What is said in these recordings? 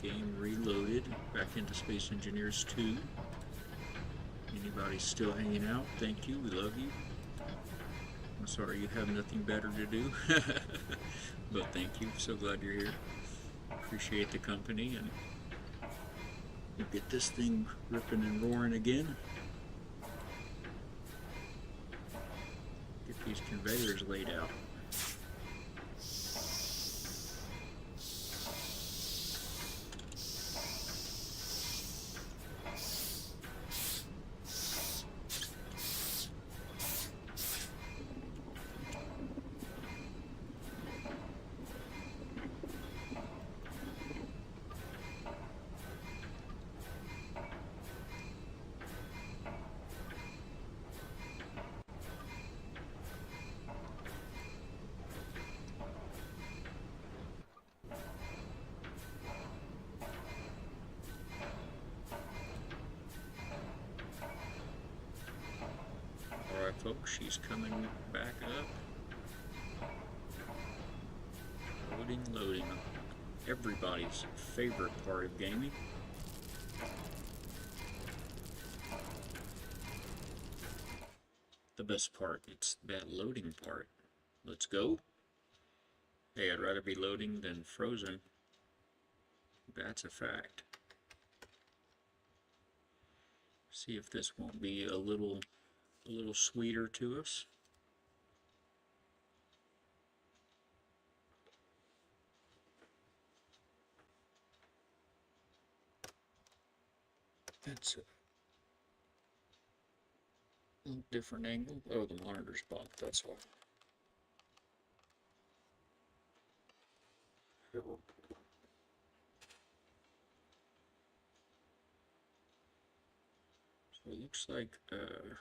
Game reloaded. Back into Space Engineers 2. Anybody still hanging out? Thank you. We love you. I'm sorry you have nothing better to do. But thank you. So glad you're here. Appreciate the company, and we'll get this thing ripping and roaring again. Get these conveyors laid out. Alright folks, she's coming back up. Loading. Everybody's favorite part of gaming. The best part, it's that loading part. Let's go. Hey, I'd rather be loading than frozen. That's a fact. See if this won't be a little sweeter to us. That's a little different angle. Oh, the monitor's bumped, that's why. So it looks like I'm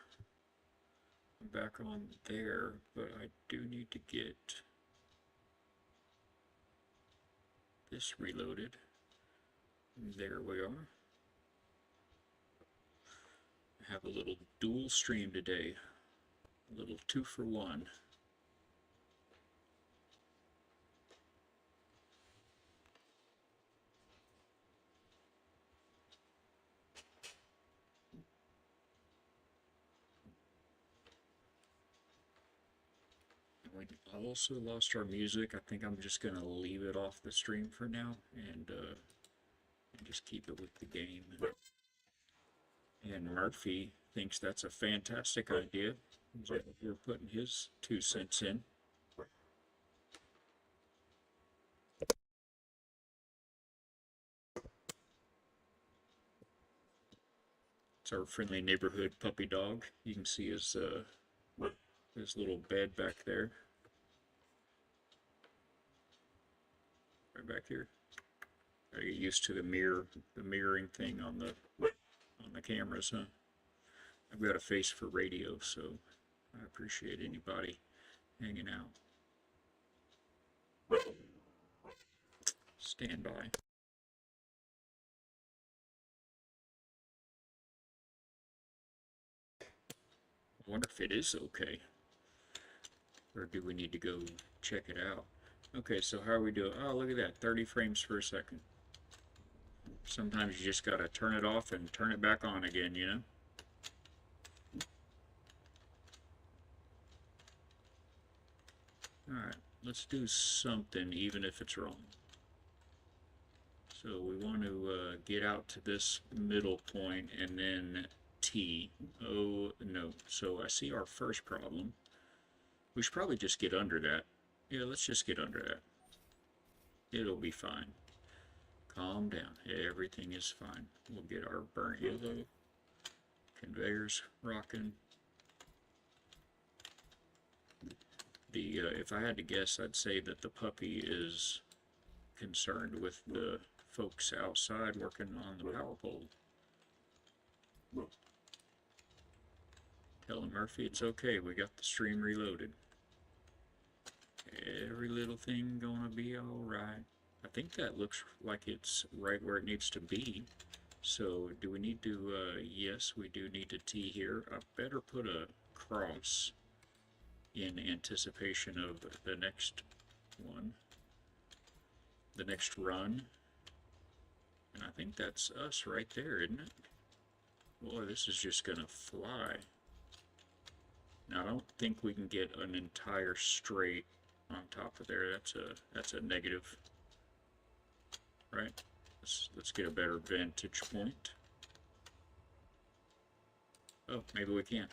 back on there, but I do need to get this reloaded. There we are. I have a little dual stream today, a little 2-for-1. We also lost our music. I think I'm just going to leave it off the stream for now and just keep it with the game. And Murphy thinks that's a fantastic idea. We're putting his 2 cents in. It's our friendly neighborhood puppy dog. You can see his little bed back there. Right back here. Gotta get used to the mirroring thing on the cameras, huh? I've got a face for radio, so I appreciate anybody hanging out. Stand by. I wonder if it is okay. Or do we need to go check it out? Okay, so how are we doing? Oh, look at that, 30 frames per second. Sometimes you just gotta turn it off and turn it back on again, you know? Alright, let's do something even if it's wrong. So we want to get out to this middle point and then T. Oh no, so I see our first problem. We should probably just get under that. Yeah, let's just get under that. It'll be fine. Calm down. Everything is fine. We'll get our burnt yellow. Conveyors rocking. If I had to guess, I'd say that the puppy is concerned with the folks outside working on the power pole. Telling Murphy it's okay, we got the stream reloaded. Every little thing gonna be alright. I think that looks like it's right where it needs to be. So do we need to, yes, we do need a T here. I better put a cross in anticipation of the next one. The next run. And I think that's us right there, isn't it? Boy, this is just gonna fly. Now, I don't think we can get an entire straight on top of there. That's a negative, right? Let's get a better vantage point. Oh, maybe we can.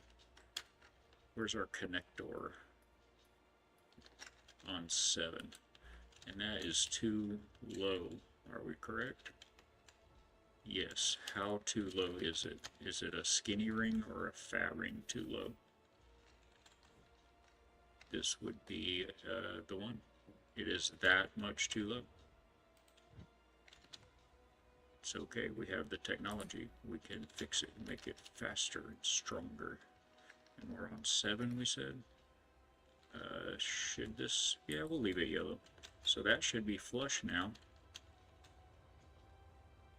Where's our connector? On 7. And that is too low. Are we correct? Yes. How too low is it? Is it a skinny ring or a fat ring too low? This would be the one. It is that much too low. It's okay. We have the technology. We can fix it and make it faster and stronger. And we're on 7, we said. Should this... Yeah, we'll leave it yellow. So that should be flush now.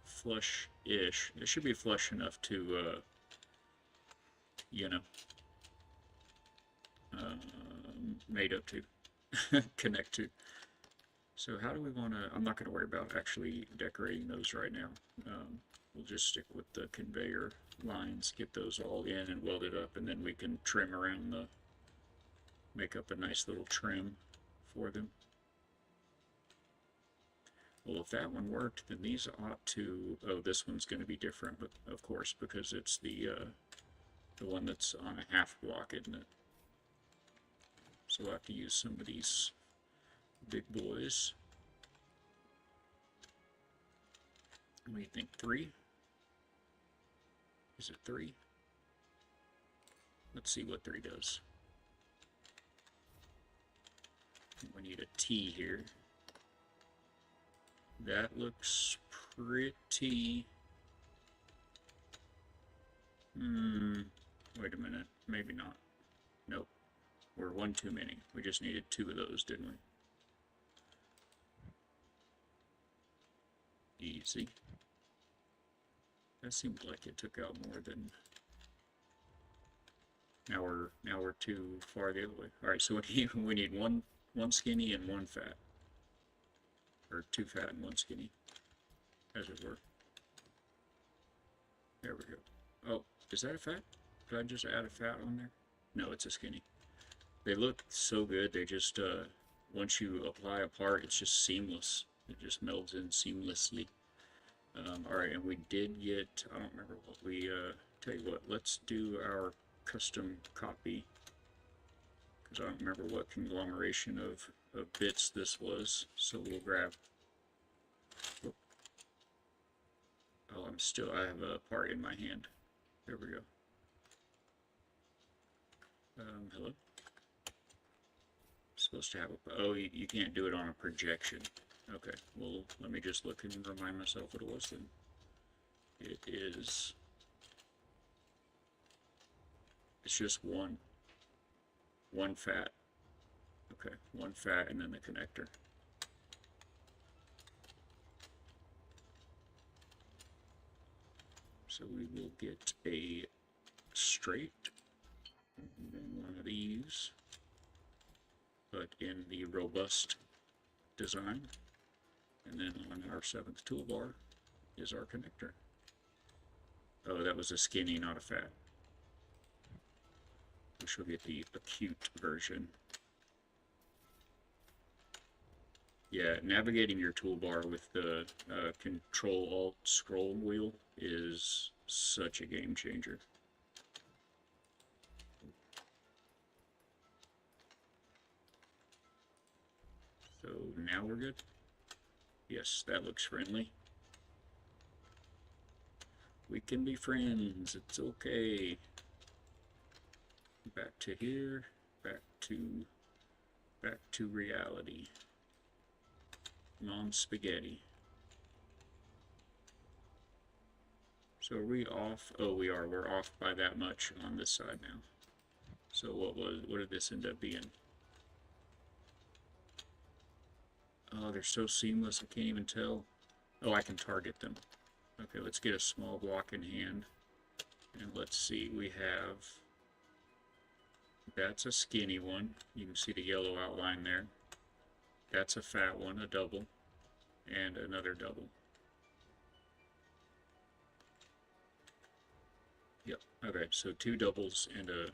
Flush-ish. It should be flush enough to, you know, made up to, connect to. So how do we want to... I'm not going to worry about actually decorating those right now. We'll just stick with the conveyor lines, get those all in and welded up, and then we can trim around the... make up a nice little trim for them. Well, if that one worked, then these ought to... Oh, this one's going to be different, but of course, because it's the one that's on a half block, isn't it? So we'll have to use some of these big boys. What do you think, 3? Is it 3? Let's see what 3 does. We need a T here. That looks pretty... wait a minute. Maybe not. Nope. We're one too many. We just needed 2 of those, didn't we? Easy. That seemed like it took out more than... Now we're too far the other way. Alright, so we need one skinny and 1 fat. Or 2 fat and 1 skinny, as it were. There we go. Oh, is that a fat? Did I just add a fat on there? No, it's a skinny. They look so good. They just, once you apply a part, it's just seamless. It just melds in seamlessly. Alright, and we did get, I don't remember what we, tell you what, let's do our custom copy. Because I don't remember what conglomeration of bits this was. So we'll grab, oh, I have a part in my hand. There we go. Hello? Supposed to have a... Oh, you can't do it on a projection. Okay, well, let me just look and remind myself what it was then. It is... It's just one fat. Okay, 1 fat and then the connector. So we will get a straight, and then one of these, but in the robust design. And then on our 7th toolbar is our connector. Oh, that was a skinny, not a fat. We shall get the acute version. Yeah, navigating your toolbar with the Control-Alt-Scroll wheel is such a game changer. So now we're good? Yes, that looks friendly. We can be friends, it's okay. Back to here, back to reality. Non-spaghetti. So are we off? Oh, we are. We're off by that much on this side now. So what did this end up being? Oh, they're so seamless, I can't even tell. Oh, I can target them. Okay, let's get a small block in hand. And let's see, we have... That's a skinny one. You can see the yellow outline there. That's a fat one, a double, and another double. Yep. Okay, so two doubles and a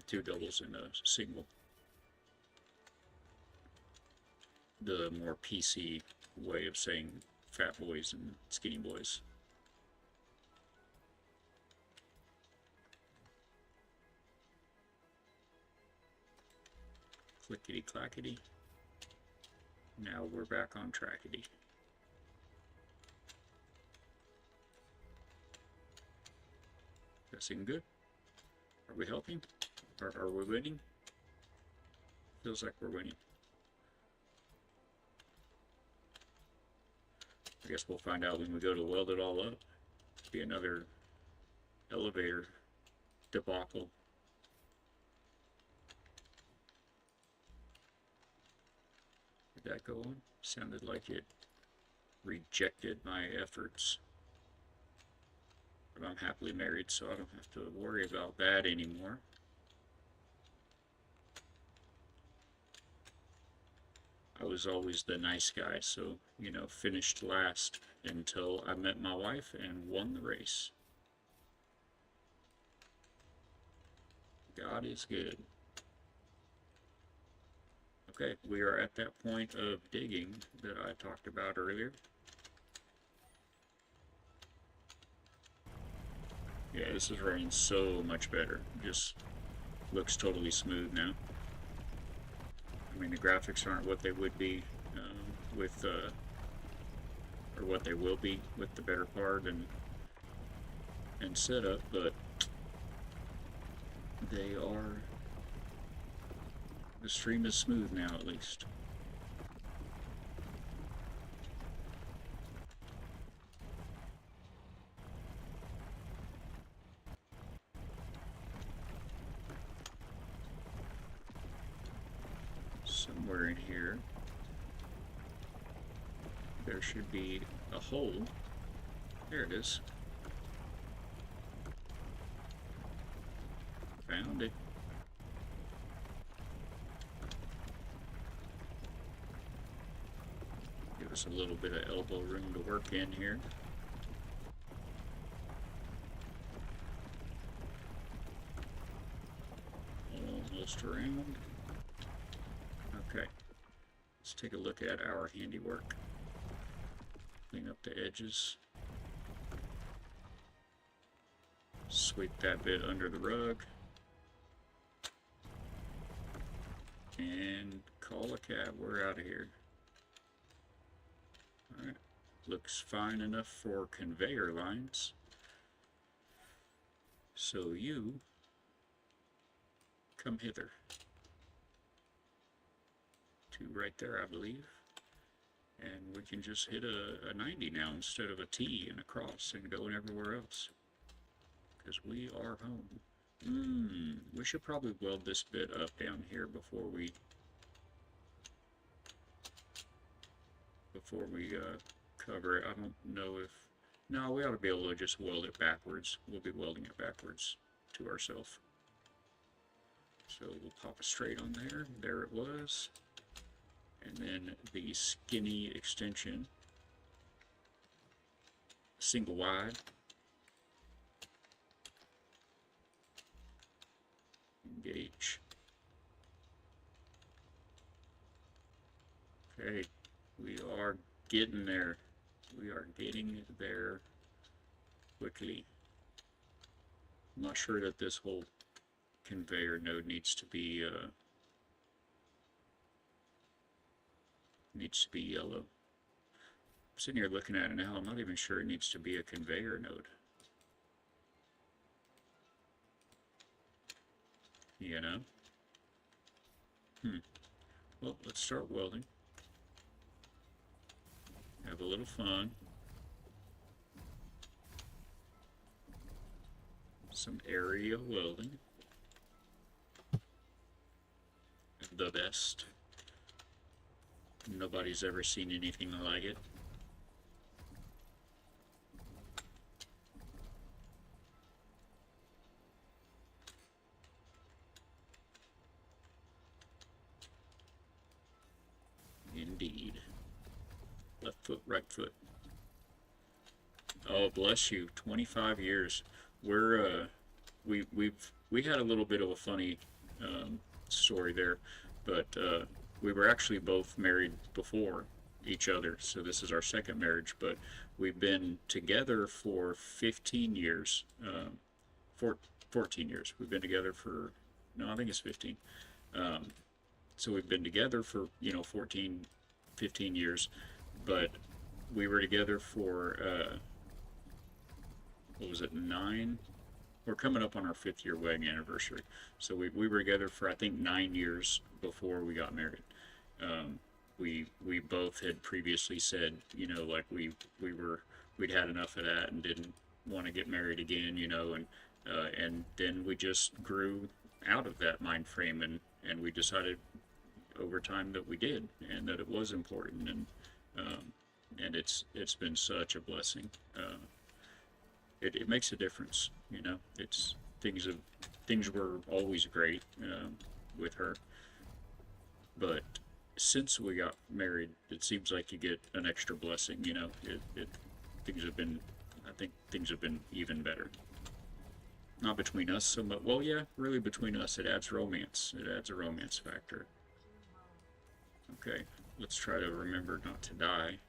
two doubles and a single. The more PC way of saying fat boys and skinny boys. Clickety clackety. Now we're back on trackety. That seem good? Are we helping? Are we winning? Feels like we're winning. I guess we'll find out when we go to weld it all up. Be another elevator debacle. Did that go on? Sounded like it rejected my efforts. But I'm happily married, so I don't have to worry about that anymore. I was always the nice guy, so, you know, finished last until I met my wife and won the race. God is good. Okay, we are at that point of digging that I talked about earlier. Yeah, this is running so much better. Just looks totally smooth now. I mean, the graphics aren't what they would be with, or what they will be with the better part and setup, but they are. The stream is smooth now, at least. Somewhere in here, there should be a hole. There it is. Found it. Give us a little bit of elbow room to work in here. Almost around. Okay. Let's take a look at our handiwork. Clean up the edges. Sweep that bit under the rug. And call a cab. We're out of here. Alright. Looks fine enough for conveyor lines. So you come hither. Two right there, I believe. And we can just hit a 90 now instead of a T and a cross and going everywhere else. Because we are home. We should probably weld this bit up down here before we cover it. I don't know if... No, we ought to be able to just weld it backwards. We'll be welding it backwards to ourselves. So we'll pop it straight on there. There it was. And then the skinny extension, single wide. Engage. Okay, we are getting there. We are getting there quickly. I'm not sure that this whole conveyor node needs to be yellow. I'm sitting here looking at it now. I'm not even sure it needs to be a conveyor node. You know? Well, let's start welding. Have a little fun. Some area welding. The best. Nobody's ever seen anything like it. Indeed. Left foot, right foot. Oh, bless you. 25 years. We're we had a little bit of a funny story there, but we were actually both married before each other, so this is our second marriage. But we've been together for 15 years, four, 14 years. We've been together for no, I think it's 15. Um, so we've been together for 14, 15 years, but we were together for what was it, 9? We're coming up on our 5th-year wedding anniversary. So we were together for I think 9 years before we got married. We both had previously said, like we'd had enough of that and didn't want to get married again, and then we just grew out of that mind frame, and we decided over time that we did, and that it was important, and it's been such a blessing. It makes a difference, It's things were always great with her, but since we got married, it seems like you get an extra blessing. Things have been, I think things have been even better. Not between us so much. Well, yeah, really between us, it adds romance. It adds a romance factor. Okay, let's try to remember not to die.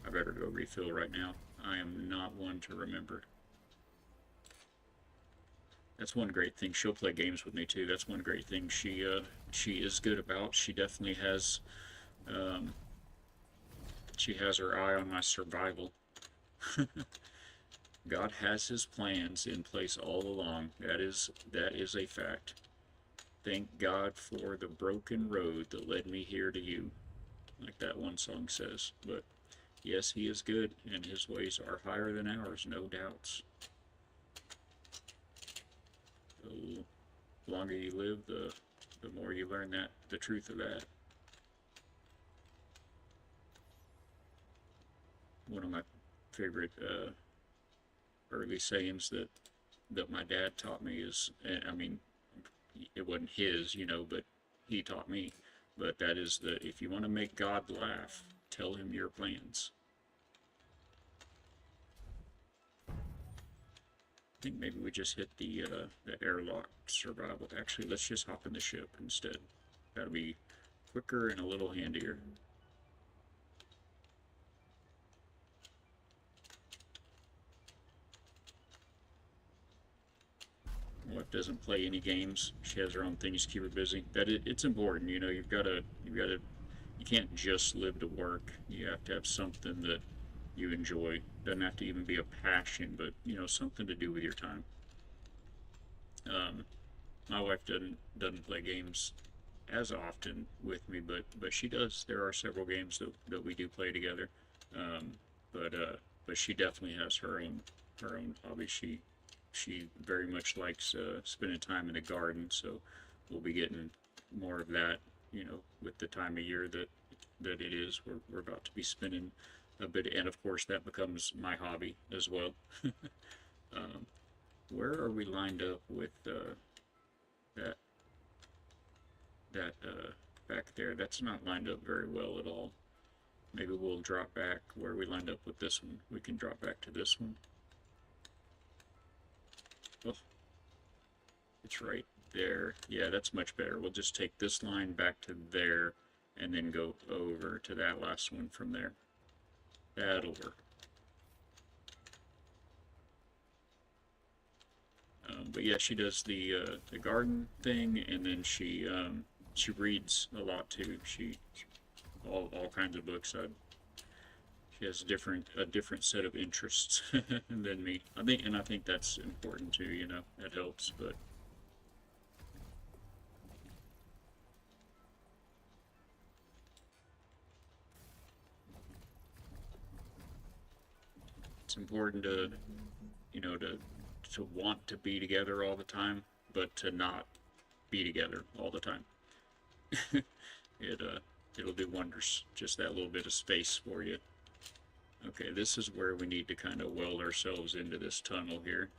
I better go refill right now. I am not one to remember. That's one great thing. She'll play games with me too. That's one great thing she is good about. Um, she has her eye on my survival. God has his plans in place all along. That is a fact. Thank God for the broken road that led me here to you, like that one song says. But yes, he is good, and his ways are higher than ours, no doubts. The longer you live, the more you learn the truth of that. One of my favorite early sayings that my dad taught me is, I mean, it wasn't his, but he taught me. But that is that if you want to make God laugh, tell him your plans. I think maybe we just hit the airlock survival. Actually, let's just hop in the ship instead. That'll be quicker and a little handier. Wife doesn't play any games. She has her own things to keep her busy. It's important. You can't just live to work. You have to have something that you enjoy. Doesn't have to even be a passion, but something to do with your time. Um, my wife doesn't play games as often with me, but she does. There are several games that we do play together. Um, but she definitely has her own hobby. She very much likes spending time in the garden, so we'll be getting more of that, with the time of year that it is. We're about to be spending a bit, and of course that becomes my hobby as well. um, where are we lined up with that back there? That's not lined up very well at all. Maybe we'll drop back where we lined up with this one. We can drop back to this one. Oh, it's right there. Yeah, that's much better. We'll just take this line back to there and then go over to that last one from there. That'll work. But yeah, she does the garden thing, and then she reads a lot too. She all kinds of books. She has a different set of interests than me. I think that's important too. That helps. But it's important to you know to want to be together all the time, but to not be together all the time. it it'll do wonders. Just that little bit of space for you. Okay, this is where we need to kind of weld ourselves into this tunnel here.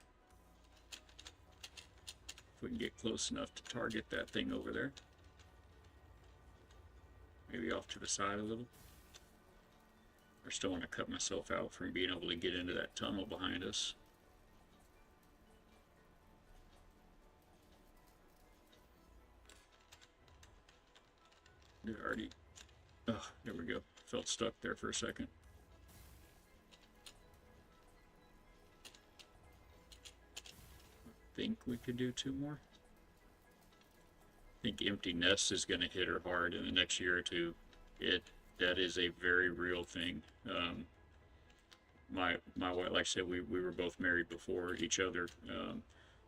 If we can get close enough to target that thing over there. Maybe off to the side a little. I still want to cut myself out from being able to get into that tunnel behind us. Did I already... Oh, there we go. Felt stuck there for a second. I think we could do 2 more. I think empty nest is going to hit her hard in the next year or two. That is a very real thing. My wife, like I said, we were both married before each other,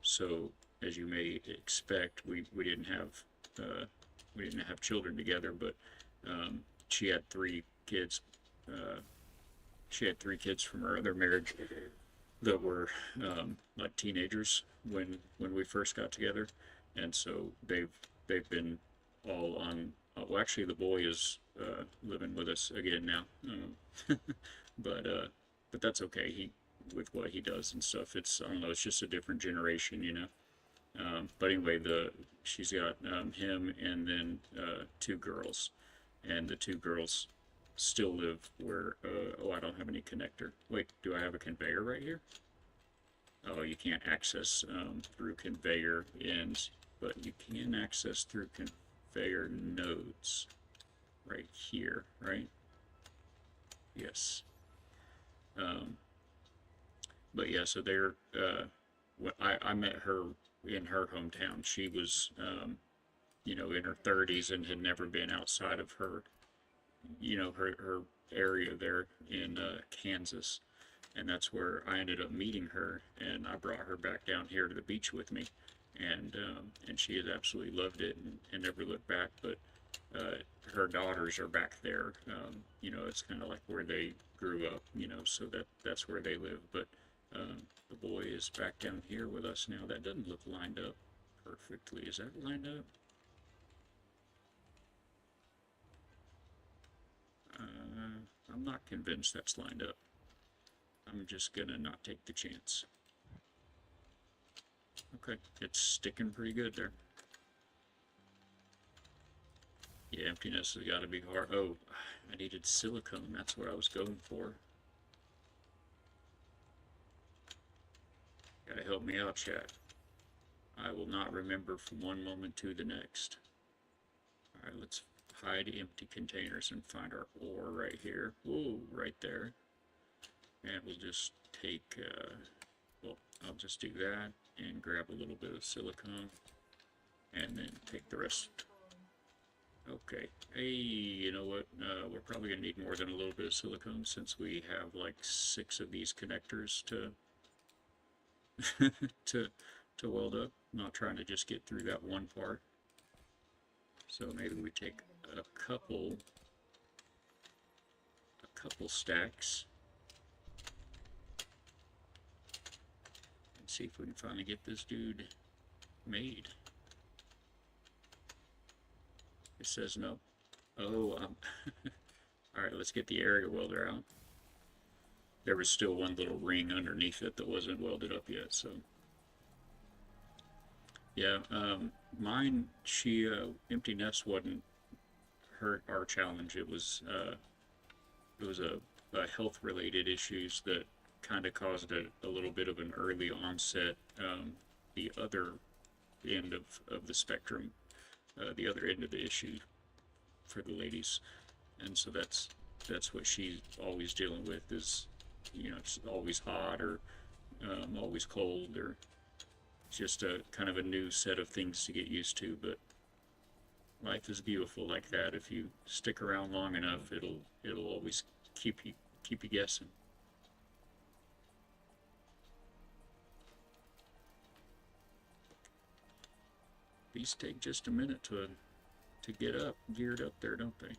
so as you may expect, we didn't have children together, but she had 3 kids. She had 3 kids from her other marriage that were like teenagers when we first got together, and so they've been all on. Well, actually, the boy is living with us again now, but that's okay. With what he does and stuff, I don't know. It's just a different generation, you know. But anyway, she's got him and then 2 girls, and the 2 girls still live where. Oh, I don't have any connector. Wait, do I have a conveyor right here? Oh, you can't access through conveyor ends, but you can access through conveyor nodes right here, right? Yes. But yeah, so they're I met her in her hometown. She was you know, in her 30s and had never been outside of her, you know, her area there in Kansas, and that's where I ended up meeting her, and I brought her back down here to the beach with me, and she has absolutely loved it and never looked back. But her daughters are back there. You know, it's kind of like where they grew up, you know, so that's where they live. But the boy is back down here with us now. That doesn't look lined up perfectly. Is that lined up? I'm not convinced that's lined up. I'm just gonna not take the chance. Okay, it's sticking pretty good there. Yeah, emptiness has got to be hard. Oh, I needed silicone. That's what I was going for. Gotta help me out, chat. I will not remember from one moment to the next. Alright, let's hide empty containers and find our ore right here. Whoa, right there. And we'll just take, well, I'll just do that and grab a little bit of silicone and then take the rest. Okay, hey, you know what, we're probably going to need more than a little bit of silicone since we have like 6 of these connectors to to weld up. I'm not trying to just get through that one part. So maybe we take a couple stacks and see if we can finally get this dude made. It says no. Oh, alright, let's get the area welder out. There was still one little ring underneath it that wasn't welded up yet, so. Yeah, mine, empty nest wasn't hurt our challenge. It was a health-related issues that kind of caused a little bit of an early onset, the other end of the spectrum, the other end of the issue for the ladies, and so that's what she's always dealing with is, you know, it's always hot or always cold, or just a kind of a new set of things to get used to. But life is beautiful like that. If you stick around long enough, it'll always keep you guessing. These take just a minute to get up, geared up there, don't they?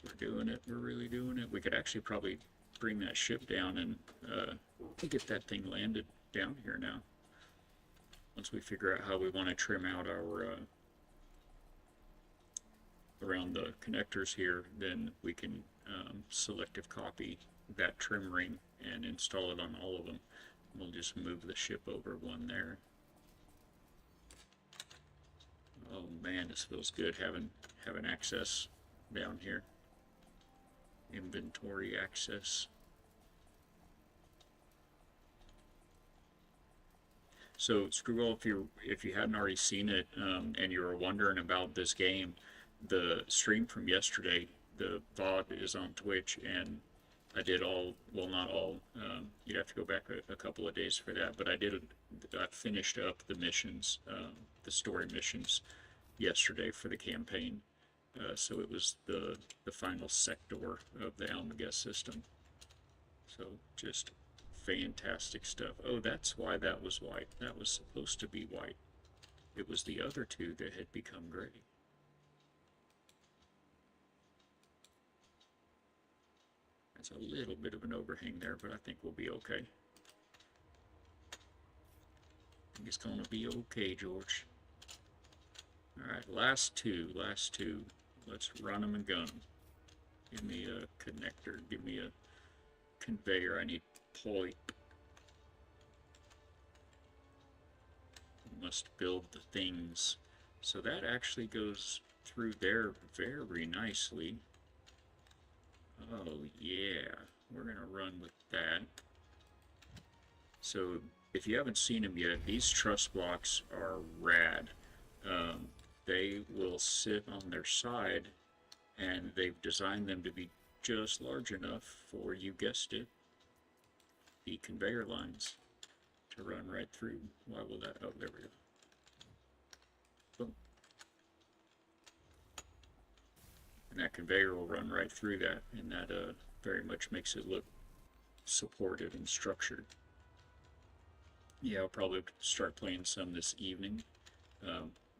We're doing it. We're really doing it. We could actually probably bring that ship down and get that thing landed down here now. Once we figure out how we want to trim out our around the connectors here, then we can selective copy that trim ring and install it on all of them. We'll just move the ship over one there. Oh man, this feels good having access down here. Inventory access. So Screwball, if you hadn't already seen it, and you were wondering about this game, the stream from yesterday, the VOD is on Twitch, and I did all, well, not all. You'd have to go back a couple of days for that, but I finished up the missions, the story missions yesterday for the campaign. So it was the final sector of the Almagest system. So just fantastic stuff. Oh, that's why that was white. That was supposed to be white. It was the other two that had become gray. That's a little bit of an overhang there, but I think we'll be okay. I think it's gonna be okay, George. Alright, last two. Let's run them and gun them. Give me a connector. Give me a conveyor. I need pipe. Must build the things. So that actually goes through there very nicely. Oh yeah, we're gonna run with that. So if you haven't seen them yet, these truss blocks are rad. They will sit on their side, and they've designed them to be just large enough for, you guessed it, the conveyor lines to run right through. Why will that? Oh, there we go. Boom. And that conveyor will run right through that, and that very much makes it look supported and structured. Yeah, I'll probably start playing some this evening.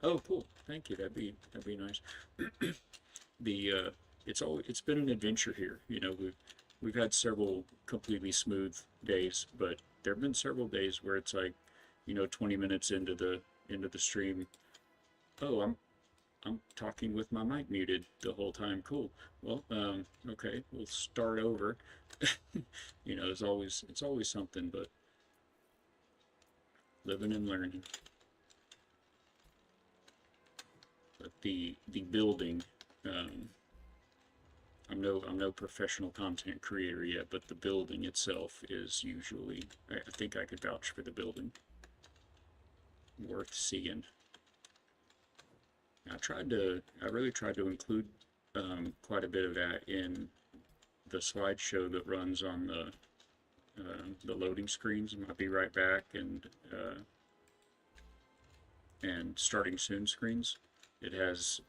Oh, cool! Thank you. That'd be nice. It's been an adventure here. You know, we've had several completely smooth days, but there have been several days where it's like, you know, 20 minutes into the stream, oh, I'm talking with my mic muted the whole time. Cool. Well, okay, we'll start over. You know, it's always something, but living and learning. But the building, I'm no professional content creator yet, but the building itself is usually, I think I could vouch for the building. Worth seeing. I really tried to include quite a bit of that in the slideshow that runs on the loading screens. I'll be right back, and starting soon screens. It has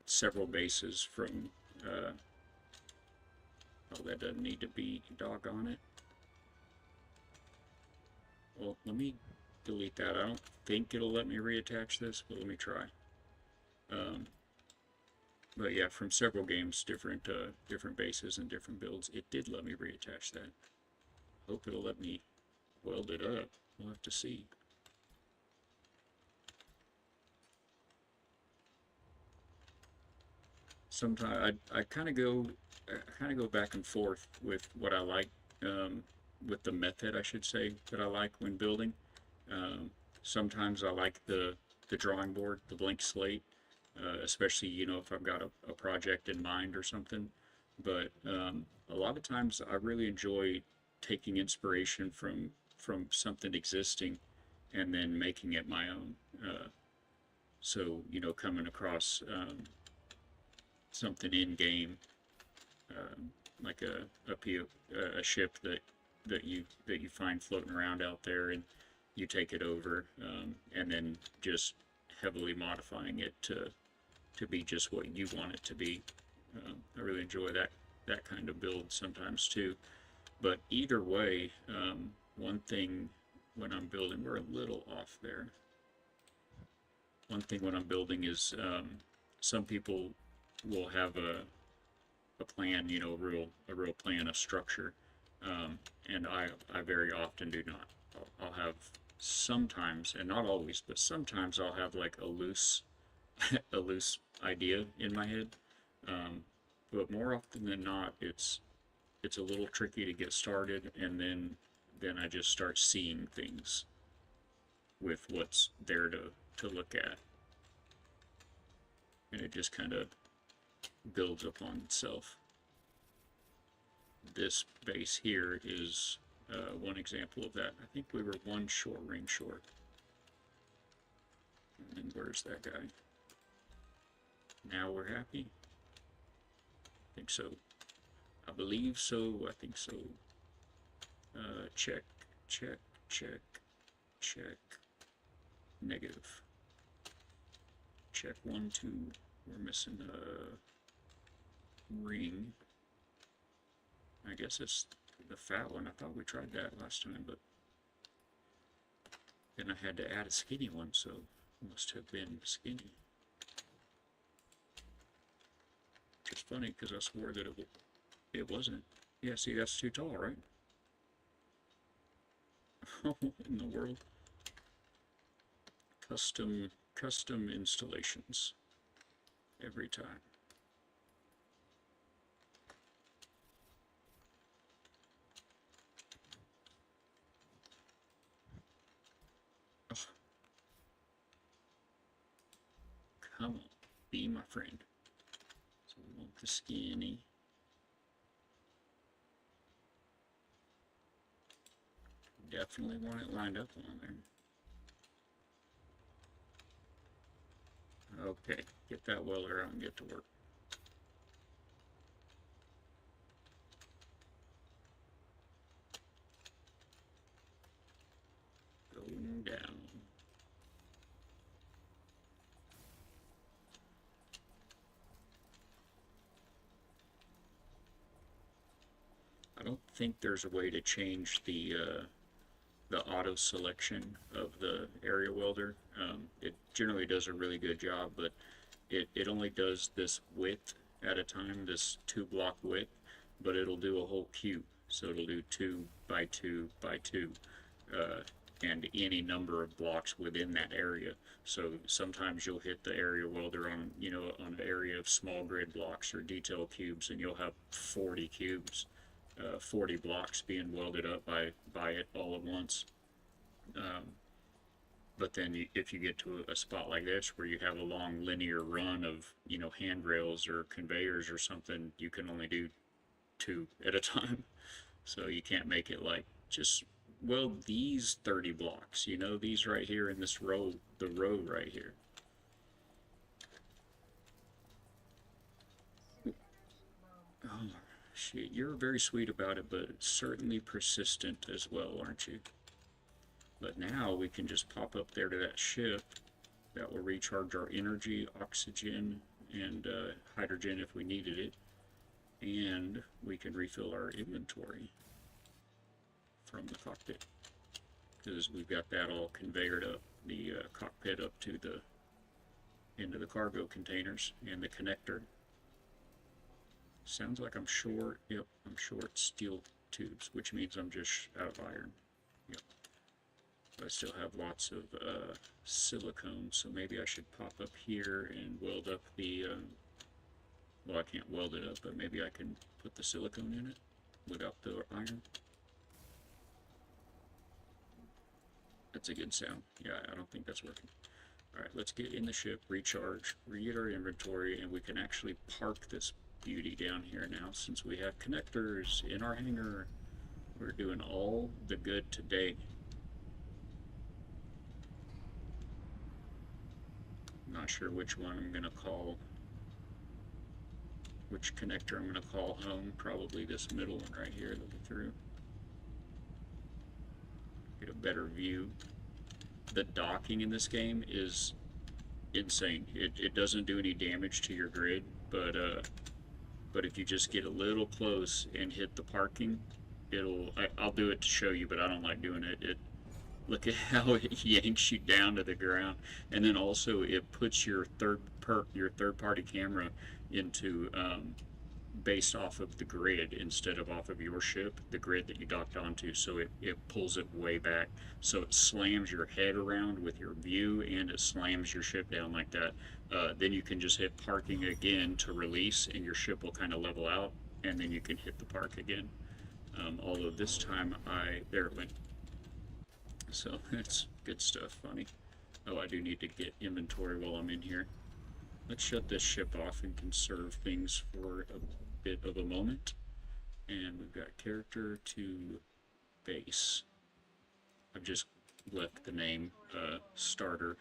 several bases from. Oh, that doesn't need to be doggone it. Well, let me delete that. I don't think it'll let me reattach this, but let me try. But yeah, from several games, different bases and different builds, it did let me reattach that. Hope it'll let me weld it up. We'll have to see. Sometimes I kind of go back and forth with what I like, with the method, I should say, that I like when building. Sometimes I like the drawing board, the blank slate, especially, you know, if I've got a project in mind or something. But a lot of times I really enjoy taking inspiration from something existing and then making it my own. So, you know, coming across something in game, like a ship that you find floating around out there, and you take it over, and then just heavily modifying it to be just what you want it to be. I really enjoy that kind of build sometimes too. But either way, one thing when I'm building, we're a little off there. One thing when I'm building is some people will have a plan, you know, a real plan, a structure, and I very often do not. I'll have sometimes, and not always, but sometimes I'll have like a loose a loose idea in my head, but more often than not, it's a little tricky to get started, and then I just start seeing things with what's there to look at, and it just kind of builds upon itself. This base here is one example of that. I think we were one short ring short. And where's that guy? Now we're happy? I think so. I believe so. I think so. Check, check, check, check. Negative. Check 1, 2. We're missing a ring. I guess it's the fat one. I thought we tried that last time, but then I had to add a skinny one, so it must have been skinny. Just funny because I swore that it wasn't. Yeah, see, that's too tall, right? Oh, in the world. Custom installations every time. Oh. Come on, be my friend. So we want the skinny. Definitely want it lined up on there. Okay, get that welder out and get to work. Going down. I don't think there's a way to change the auto selection of the area welder. It generally does a really good job, but it only does this width at a time, this 2-block width, but it'll do a whole cube. So it'll do 2 by 2 by 2, and any number of blocks within that area. So sometimes you'll hit the area welder on, on an area of small grid blocks or detail cubes, and you'll have 40 cubes. 40 blocks being welded up by it all at once. But then if you get to a spot like this where you have a long linear run of handrails or conveyors or something, you can only do 2 at a time. So you can't make it like just these 30 blocks, these right here in this row, the row right here. Oh, shit, you're very sweet about it, but certainly persistent as well, aren't you? But now we can just pop up there to that ship. That will recharge our energy, oxygen, and hydrogen if we needed it. And we can refill our inventory from the cockpit, because we've got that all conveyored up, the cockpit up to the into the cargo containers and the connector. Sounds like I'm short. Yep, I'm short steel tubes, which means I'm just out of iron. Yep. But I still have lots of silicone, so maybe I should pop up here and weld up the, well, I can't weld it up, but maybe I can put the silicone in it without the iron. That's a good sound. Yeah, I don't think that's working. Alright, let's get in the ship, recharge, re-get our inventory, and we can actually park this beauty down here now since we have connectors in our hangar. We're doing all the good today. Not sure which one I'm going to call, which connector I'm going to call home. Probably this middle one right here, looking through. Get a better view. The docking in this game is insane. It doesn't do any damage to your grid, but if you just get a little close and hit the parking, I'll do it to show you, but I don't like doing it. Look at how it yanks you down to the ground, and then also it puts your third party camera into based off of the grid instead of off of your ship, the grid that you docked onto, so it pulls it way back, so it slams your head around with your view and it slams your ship down like that. Then you can just hit parking again to release, and your ship will kind of level out, and then you can hit the park again. Although this time there it went. So it's good stuff. Funny. Oh, I do need to get inventory while I'm in here. let's shut this ship off and conserve things for a bit of a moment. And we've got character to base. I've just left the name starter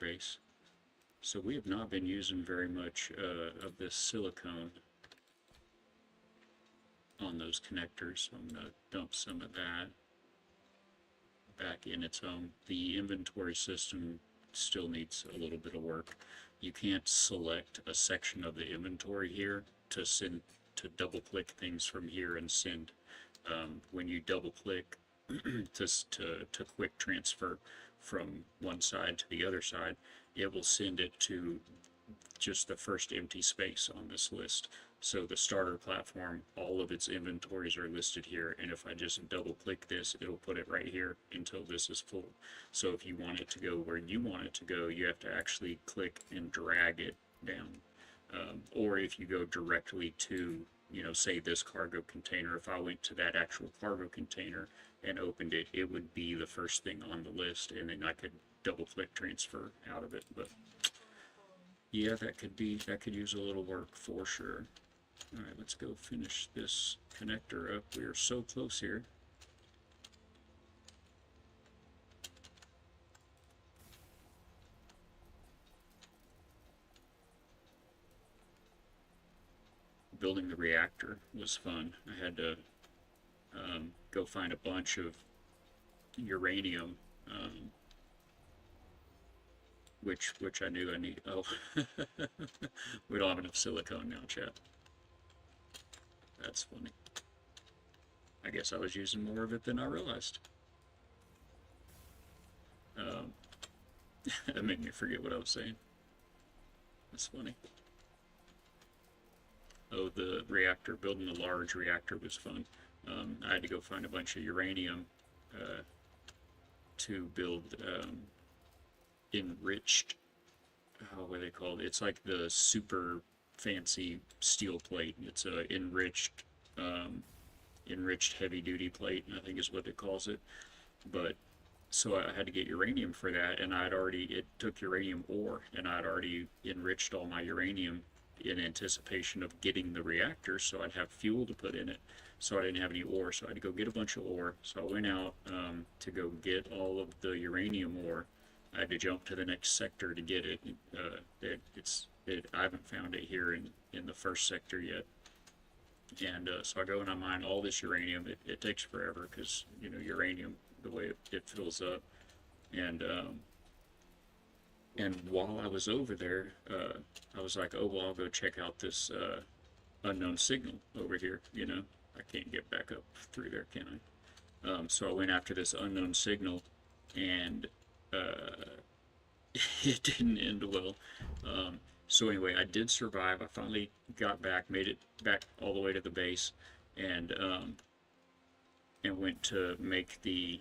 base. So we have not been using very much of this silicone on those connectors. So I'm going to dump some of that back in its own. The inventory system still needs a little bit of work. You can't select a section of the inventory here to send, to double click things from here and send. When you double click to quick transfer from one side to the other side, it will send it to just the first empty space on this list. So the starter platform, all of its inventories are listed here, and if I just double click this, it'll put it right here until this is full. So if you want it to go where you want it to go, you have to actually click and drag it down. Or if you go directly to, you know, say this cargo container, if I went to that actual cargo container and opened it, it would be the first thing on the list, and then I could double click transfer out of it. But yeah, that could use a little work for sure. All right, let's go finish this connector up. We are so close here. Building the reactor was fun. I had to go find a bunch of uranium, which I knew I need. Oh, we don't have enough silicone now, chat. That's funny. I guess I was using more of it than I realized. That made me forget what I was saying. That's funny. Oh, the reactor, building the large reactor was fun. I had to go find a bunch of uranium to build enriched, what are they called? It's like the super fancy steel plate. It's a enriched heavy duty plate, I think is what it calls it. But so I had to get uranium for that, and it took uranium ore, and I'd already enriched all my uranium in anticipation of getting the reactor, so I'd have fuel to put in it. So I didn't have any ore, so I had to go get a bunch of ore. So I went out to go get all of the uranium ore. I had to jump to the next sector to get it. I haven't found it here in the first sector yet. And so I go and I mine all this uranium. It takes forever because, you know, uranium, the way it fills up. And while I was over there, I was like, oh, well, I'll go check out this unknown signal over here. You know, I can't get back up through there, can I? So I went after this unknown signal, and it didn't end well. So anyway, I did survive. I finally got back, made it back all the way to the base, and went to make the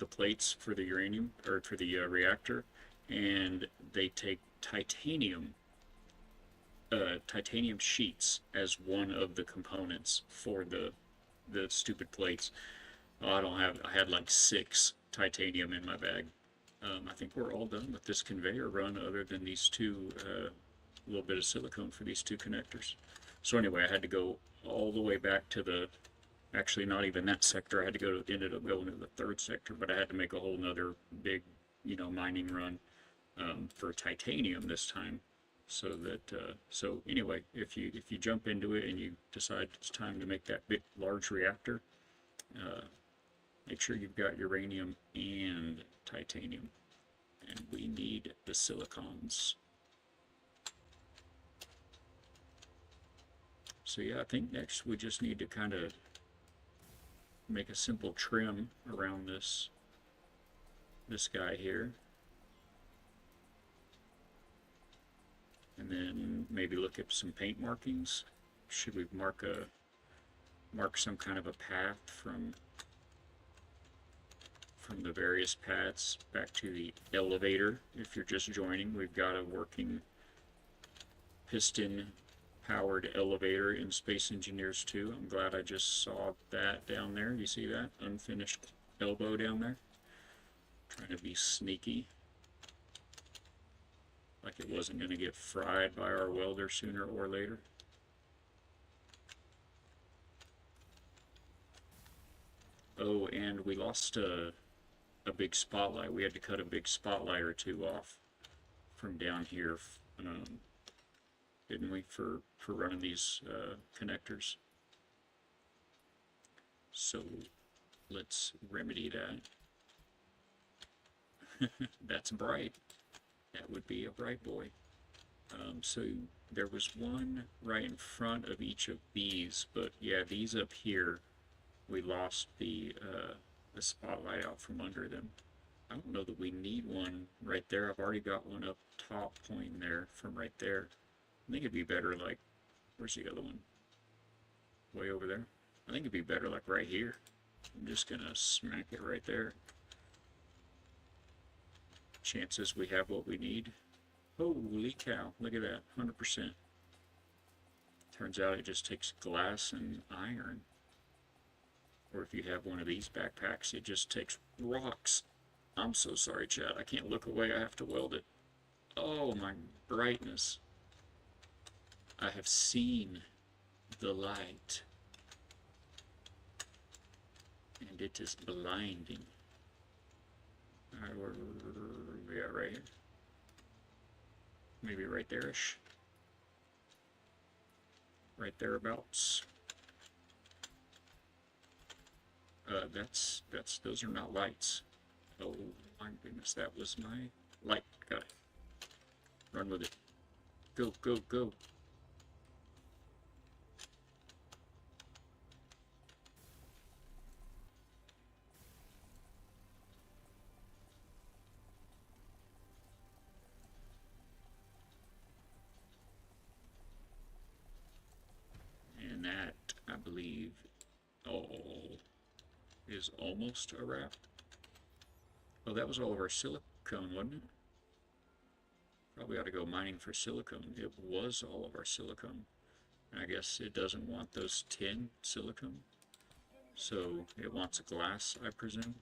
plates for the uranium, or for the reactor, and they take titanium sheets as one of the components for the stupid plates. Oh, I had like 6 titanium in my bag. I think we're all done with this conveyor run, other than these two, a little bit of silicone for these 2 connectors. So anyway, I had to go all the way back to actually not even that sector. I had to ended up going to the 3rd sector, but I had to make a whole nother big, you know, mining run for titanium this time. So that, so anyway, if you jump into it and you decide it's time to make that large reactor, make sure you've got uranium and titanium, and we need the silicons. So yeah, I think next we just need to kind of make a simple trim around this guy here, and then maybe look at some paint markings. Should we mark some kind of a path from the various paths back to the elevator? If you're just joining, we've got a working piston powered elevator in Space Engineers 2. I'm glad I just saw that down there. You see that unfinished elbow down there? Trying to be sneaky. Like it wasn't going to get fried by our welder sooner or later. Oh, and we lost a big spotlight. We had to cut a big spotlight or two off from down here, didn't we, for running these connectors. So let's remedy that. That's bright. That would be a bright boy. So there was one right in front of each of these, but yeah, these up here, we lost the spotlight out from under them. I don't know that we need one right there. I've already got one up top pointing there from right there. I think it'd be better like, where's the other one? Way over there. I think it'd be better like right here. I'm just gonna smack it right there. Chances we have what we need. Holy cow, look at that, 100%. Turns out it just takes glass and iron. Or if you have one of these backpacks, it just takes rocks. I'm so sorry, Chad. I can't look away. I have to weld it. Oh, my brightness. I have seen the light. And it is blinding. Alright, where we at right here? Maybe right there-ish. Right thereabouts. Those are not lights. Oh my goodness, that was my light. Got it. Run with it. Go, go, go. And that, I believe, is almost a wrap. Oh, that was all of our silicone, wasn't it? Probably ought to go mining for silicone. It was all of our silicone. I guess it doesn't want those tin silicone. So it wants glass, I presume.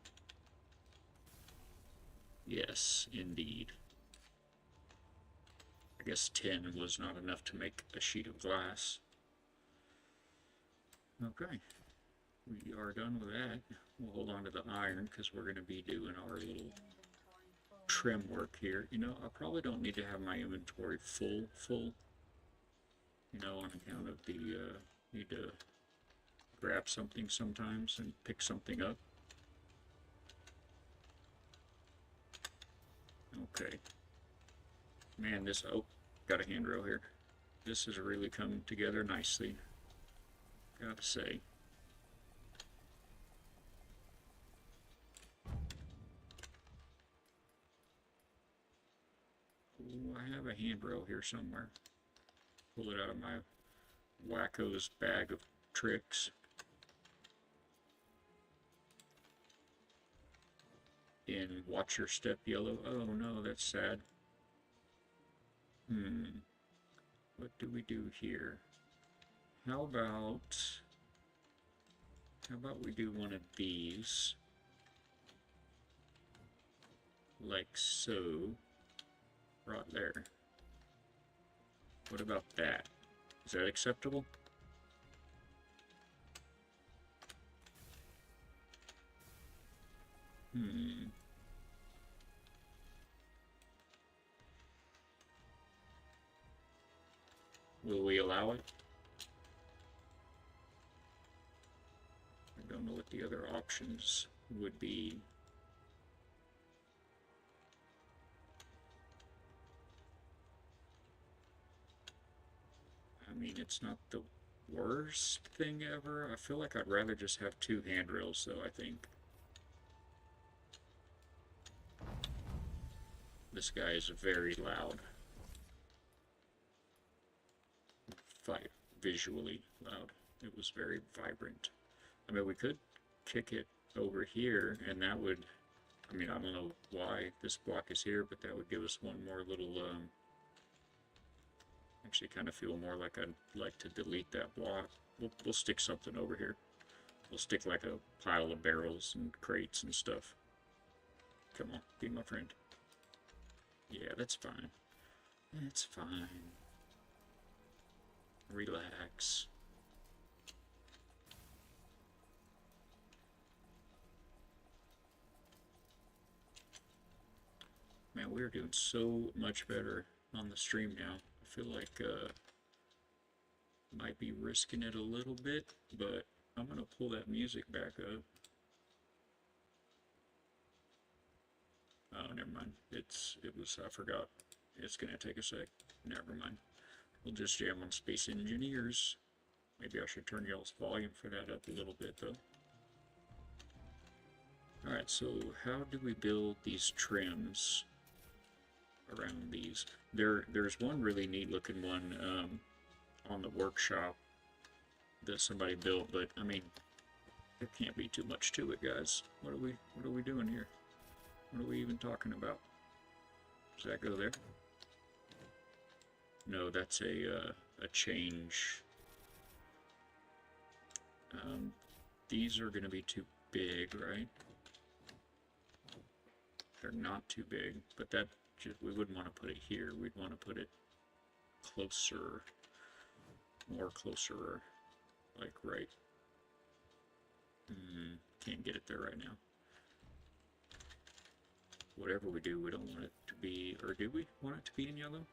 Yes, indeed. I guess tin was not enough to make a sheet of glass. Okay. We are done with that. We'll hold on to the iron because we're going to be doing our little trim work here. You know, I probably don't need to have my inventory full, you know, on account of the, need to grab something sometimes and pick something up. Okay. Man, this, oh, got a handrail here. This has really come together nicely, gotta say. Ooh, I have a handrail here somewhere. Pull it out of my wacko's bag of tricks. In Watch Your Step Yellow. Oh no, that's sad. What do we do here? How about we do one of these? Like so. Right there. What about that? Is that acceptable? Will we allow it? I don't know what the other options would be. I mean, it's not the worst thing ever. I feel like I'd rather just have two handrails, though, I think. This guy is very loud. Visually loud. It was very vibrant. I mean, we could kick it over here, and that would, I mean, I don't know why this block is here, but that would give us one more little, actually kind of feel more like I'd like to delete that block. We'll stick something over here. We'll stick like a pile of barrels and crates and stuff. Come on, be my friend. Yeah, that's fine. It's fine. Relax. Man, we're doing so much better on the stream now. I feel like might be risking it a little bit, but I'm gonna pull that music back up. Oh, never mind. I forgot. It's gonna take a sec. Never mind. We'll just jam on Space Engineers. Maybe I should turn y'all's volume for that up a little bit, though. Alright, so how do we build these trims around these? There's one really neat looking one on the workshop that somebody built, but I mean, there can't be too much to it, guys. What are we doing here? What are we even talking about? Does that go there? No, that's a change. These are going to be too big, right? They're not too big, but that we wouldn't want to put it here. We'd want to put it closer, more closer, like right. Can't get it there right now. Whatever we do, we don't want it to be, or do we want it to be in yellow?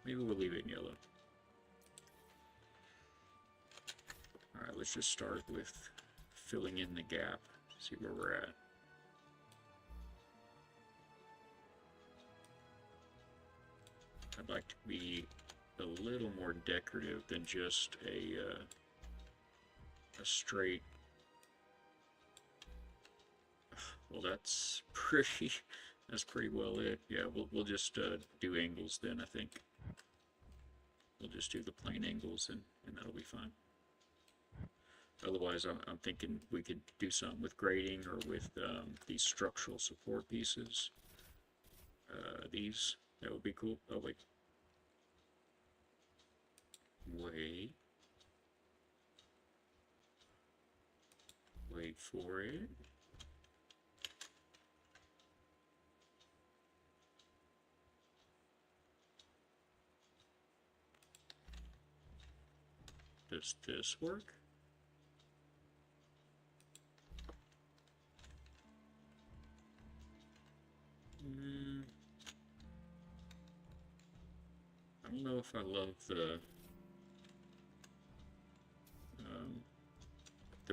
Maybe we'll leave it in yellow. Alright, let's just start with filling in the gap, see where we're at. I'd like to be a little more decorative than just a straight. Well, that's pretty well it. Yeah, we'll just do angles then, I think. We'll just do the plain angles and that'll be fine. Otherwise, I'm thinking we could do something with grading or with these structural support pieces. These, that would be cool. Oh, wait. Wait for it. Does this work? I don't know if I love the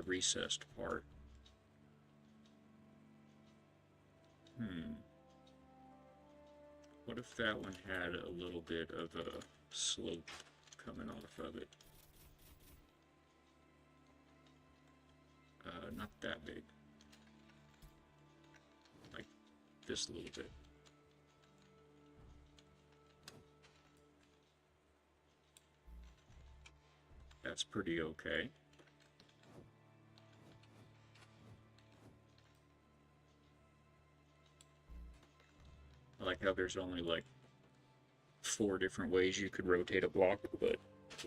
recessed part. What if that one had a little bit of a slope coming off of it? Not that big. Like this little bit. That's pretty okay. I like how there's only like 4 different ways you could rotate a block, but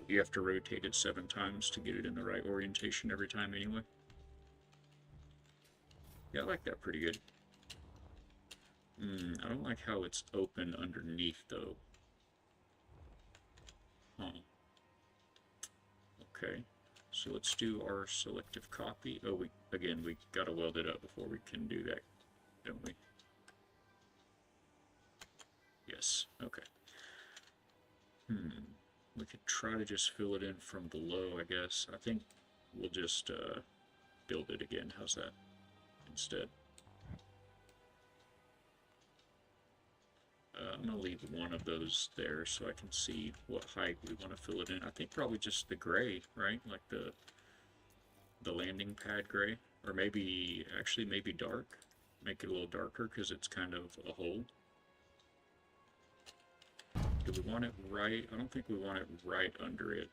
you have to rotate it 7 times to get it in the right orientation every time anyway. Yeah, I like that pretty good. I don't like how it's open underneath though. Huh. Okay, so let's do our selective copy. Oh, we gotta weld it up before we can do that, don't we? Yes, okay. We could try to just fill it in from below, I guess. I think we'll just build it again. How's that instead? I'm going to leave one of those there so I can see what height we want to fill it in. I think probably just the gray, right? Like the landing pad gray. Or maybe, actually maybe dark. Make it a little darker because it's kind of a hole. Do we want it right? I don't think we want it right under it.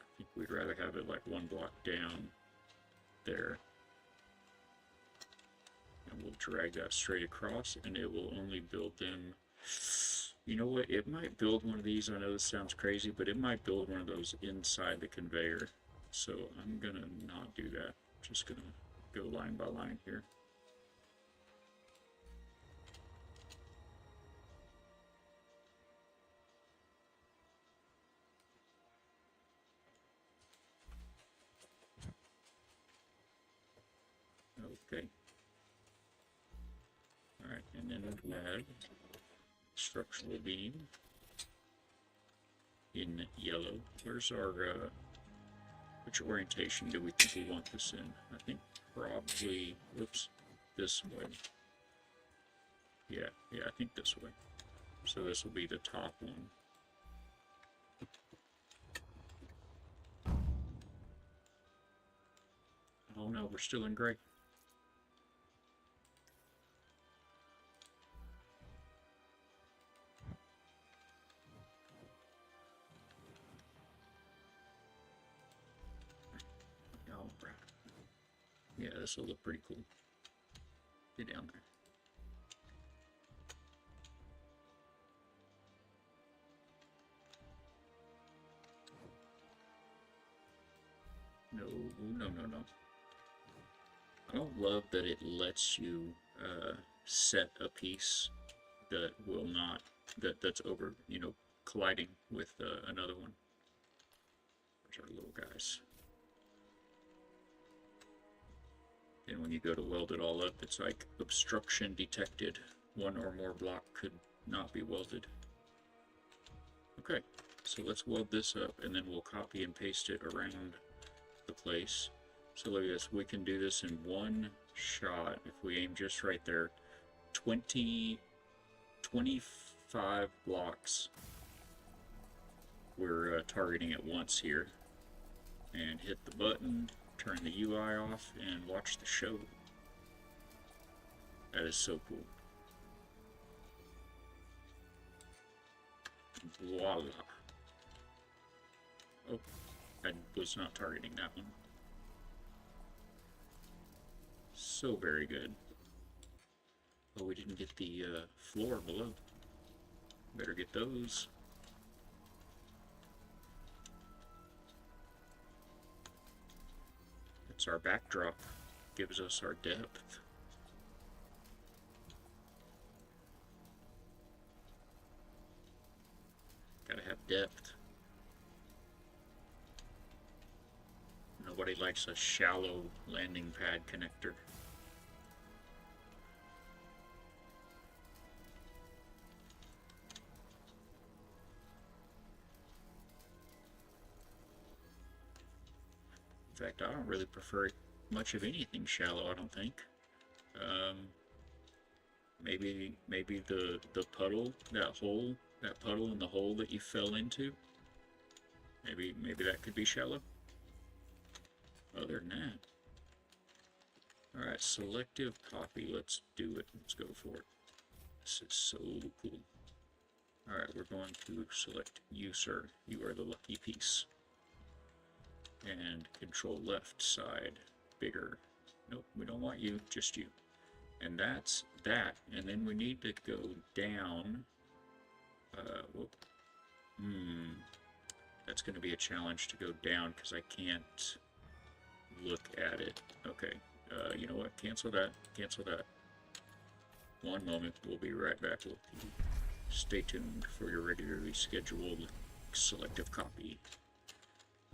I think we'd rather have it like 1 block down there. And we'll drag that straight across and it will only build them. You know what? It might build one of these. I know this sounds crazy, but it might build one of those inside the conveyor. So I'm gonna not do that. Just gonna go line by line here. Okay. Alright, and then we'll add structural beam in yellow. Where's our, which orientation do we think we want this in? I think probably, whoops, this way. Yeah, I think this way. So this will be the top one. Oh no, we're still in gray. Oh, right. Yeah, this will look pretty cool. Get down there. No. I don't love that it lets you set a piece that will not, that's over, you know, colliding with another one. There's our little guys. And when you go to weld it all up, it's like obstruction detected. One or more block could not be welded. Okay, so let's weld this up, and then we'll copy and paste it around the place. So look at this, we can do this in one shot if we aim just right there. 25 blocks we're targeting at once here. And hit the button, turn the UI off, and watch the show. That is so cool. Voila. Oh, I was not targeting that one. So very good. Oh, we didn't get the floor below. Better get those. That's our backdrop. Gives us our depth. Gotta have depth. Nobody likes a shallow landing pad connector. In fact, I don't really prefer much of anything shallow, I don't think. Maybe the puddle, that puddle in the hole that you fell into. Maybe that could be shallow. Other than that. Alright, selective copy. Let's do it. Let's go for it. This is so cool. Alright, we're going to select you, sir. You are the lucky piece. And control left side. Bigger. Nope, we don't want you, just you. And that's that. And then we need to go down. Whoop. That's going to be a challenge to go down because I can't look at it. Okay. You know what? Cancel that. Cancel that. One moment. We'll be right back with you. Stay tuned for your regularly scheduled selective copy.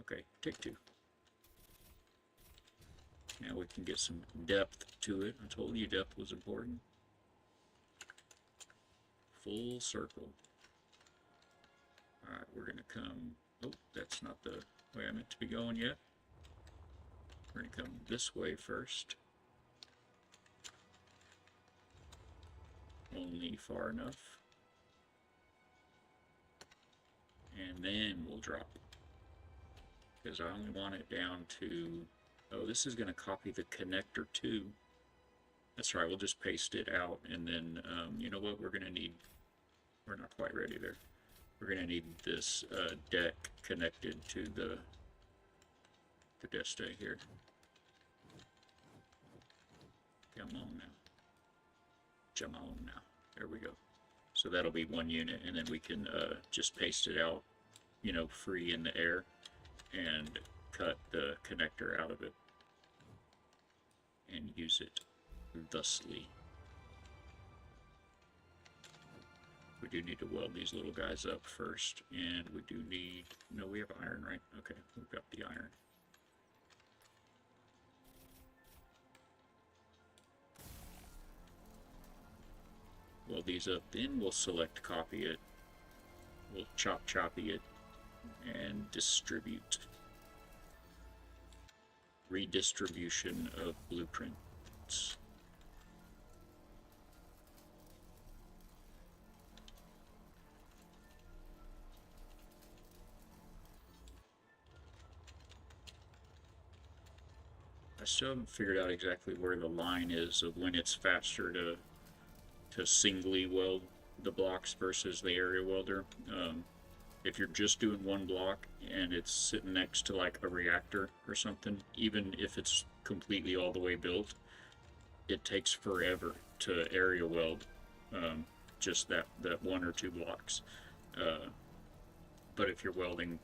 Okay, take two. Now we can get some depth to it. I told you depth was important. Full circle. Alright, we're going to come... Oh, that's not the way I meant to be going yet. We're going to come this way first. Only far enough. And then we'll drop. Because I only want it down to... Oh, this is going to copy the connector too. That's right, we'll just paste it out, and then, you know what, we're going to need... We're not quite ready there. We're going to need this deck connected to the Podesta here. Come on now. Come on now. There we go. So that'll be one unit, and then we can just paste it out, you know, free in the air, and cut the connector out of it, and use it thusly. We do need to weld these little guys up first, and we do need... No, we have iron, right? Okay, we've got the iron. weld these up, then we'll select copy it. We'll choppy it and distribute. Redistribution of blueprints. I still haven't figured out exactly where the line is of when it's faster to singly weld the blocks versus the area welder. If you're just doing one block and it's sitting next to like a reactor or something, even if it's completely all the way built, it takes forever to area weld just that one or two blocks. But if you're welding,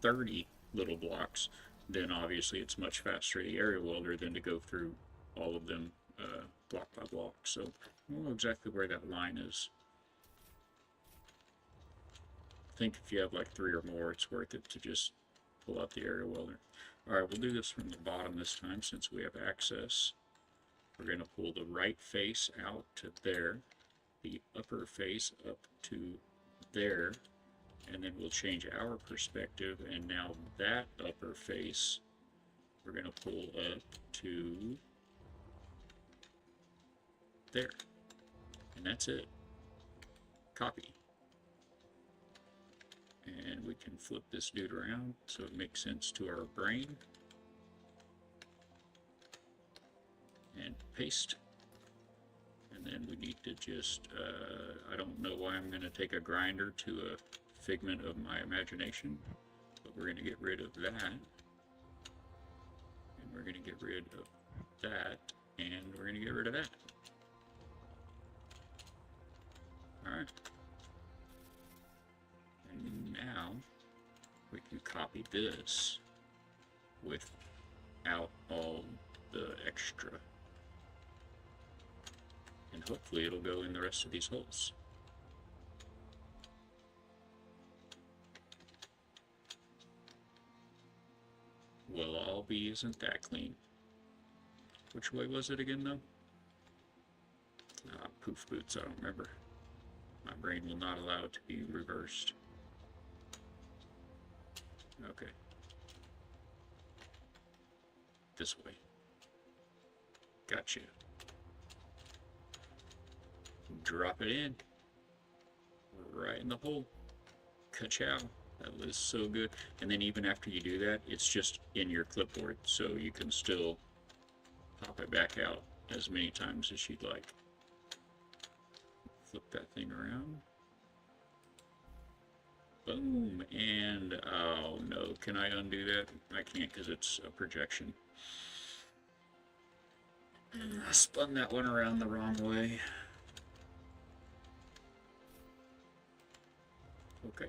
30 little blocks, then obviously it's much faster the area welder than to go through all of them block by block. So I don't know exactly where that line is. I think if you have like 3 or more, it's worth it to just pull out the area welder. Alright, we'll do this from the bottom this time since we have access. We're going to pull the right face out to there, the upper face up to there, and then we'll change our perspective, and now that upper face we're going to pull up to there. And that's it. Copy. And we can flip this dude around so it makes sense to our brain. And paste. And then we need to just, I don't know why I'm going to take a grinder to a figment of my imagination, but we're going to get rid of that. And we're going to get rid of that. And we're going to get rid of that. Alright. And now we can copy this without all the extra. And hopefully it'll go in the rest of these holes. Well, I'll be isn't that clean. Which way was it again, though? Poof boots, I don't remember. My brain will not allow it to be reversed. Okay. This way. Gotcha. Drop it in. Right in the hole. Ka-chow. That was so good. And then even after you do that, it's just in your clipboard, so you can still pop it back out as many times as you'd like. Flip that thing around. Boom. And, oh no, can I undo that? I can't because it's a projection. I spun that one around the wrong way. Okay.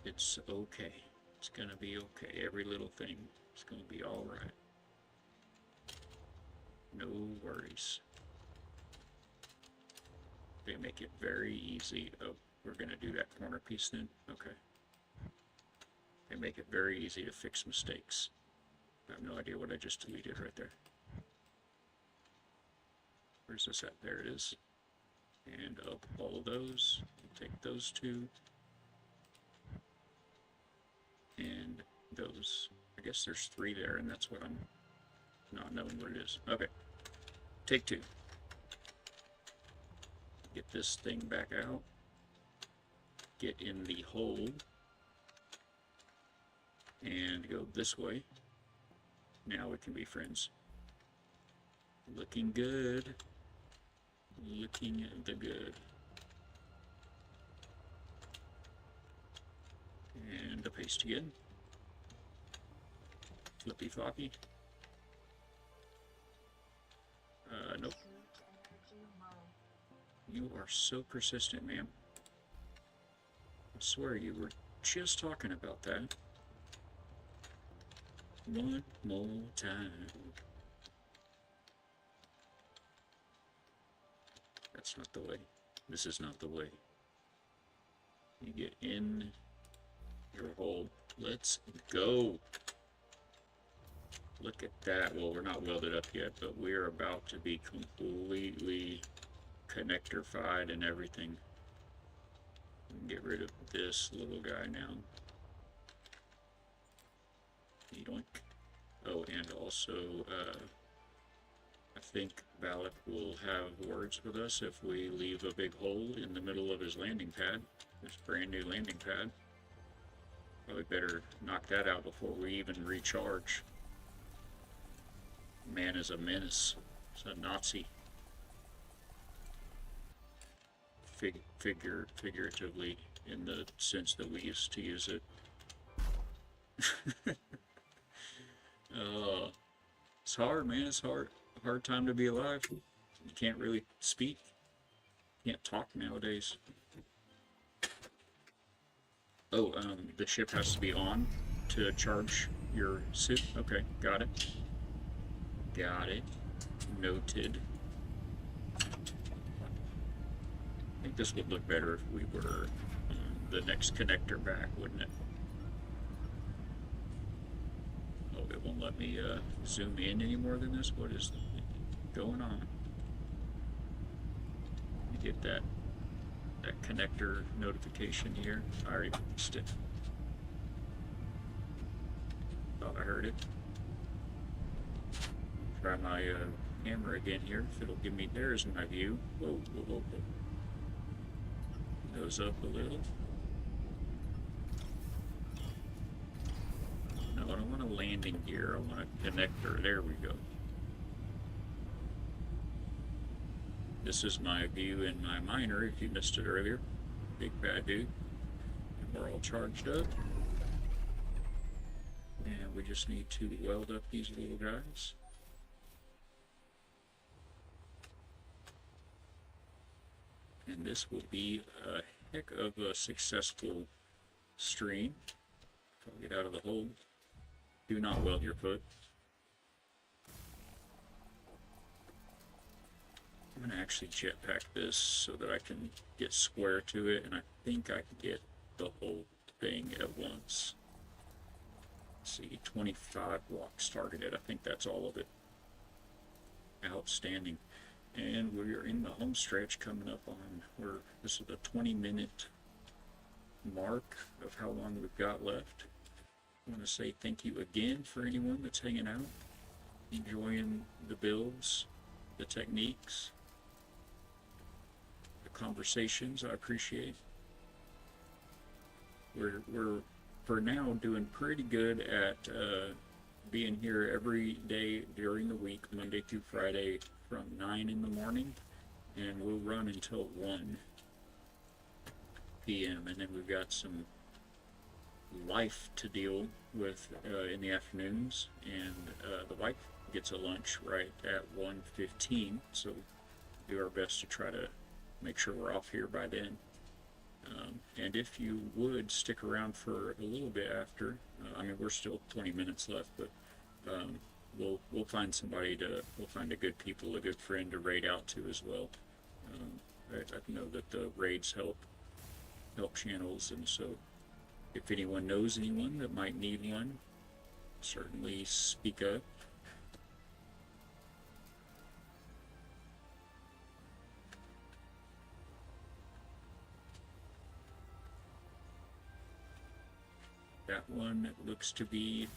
It's okay. It's gonna be okay. Every little thing is gonna be alright. No worries. They make it very easy. Oh, we're gonna do that corner piece then? Okay. They make it very easy to fix mistakes. I have no idea what I just deleted right there. Where's this at? There it is. And up all of those. Take those two. And those. I guess there's 3 there, and that's what I'm not knowing what it is. Okay. Take 2. Get this thing back out. Get in the hole. And go this way. Now we can be friends. Looking good. Looking the good. And the paste again. Flippy floppy. Nope. You are so persistent, ma'am. I swear you were just talking about that. One more time. That's not the way. This is not the way. You get in your hole. Let's go. Look at that. Well, we're not welded up yet, but we're about to be completely connector-fied and everything. Get rid of this little guy now. Yoink. Oh, and also, I think Balak will have words with us if we leave a big hole in the middle of his landing pad. His brand new landing pad. Probably better knock that out before we even recharge. Man is a menace. He's a Nazi. Figuratively, in the sense that we used to use it. It's hard, man. It's hard. A hard time to be alive. You can't really speak. Can't talk nowadays. Oh, the ship has to be on to charge your suit. Okay, got it. Got it. Noted. I think this would look better if we were the next connector back, wouldn't it? Oh, it won't let me zoom in any more than this. What is going on? Let me get that connector notification here. I already fixed it. Thought I heard it. Try my camera again here. If it'll give me, there's my view. Whoa, whoa, whoa, whoa. Goes up a little. No, I don't want a landing gear. I want a connector. There we go. This is my view in my miner, if you missed it earlier. Big bad dude. And we're all charged up. And we just need to weld up these little guys. And this will be a heck of a successful stream. I'll get out of the hole. Do not weld your foot. I'm going to actually jetpack this so that I can get square to it, and I think I can get the whole thing at once. Let's see, 25 blocks targeted. I think that's all of it. Outstanding. And we are in the home stretch coming up on, this is the 20-minute mark of how long we've got left. I want to say thank you again for anyone that's hanging out, enjoying the builds, the techniques, the conversations. I appreciate. We're for now doing pretty good at being here every day during the week, Monday through Friday, from 9 in the morning, and we'll run until 1 p.m. and then we've got some life to deal with in the afternoons, and the wife gets a lunch right at 1:15, so do our best to try to make sure we're off here by then. And if you would stick around for a little bit after, I mean, we're still 20 minutes left, but we'll find somebody we'll find a good friend to raid out to as well. I know that the raids help channels, and so if anyone knows anyone that might need one, certainly speak up. That one looks to be...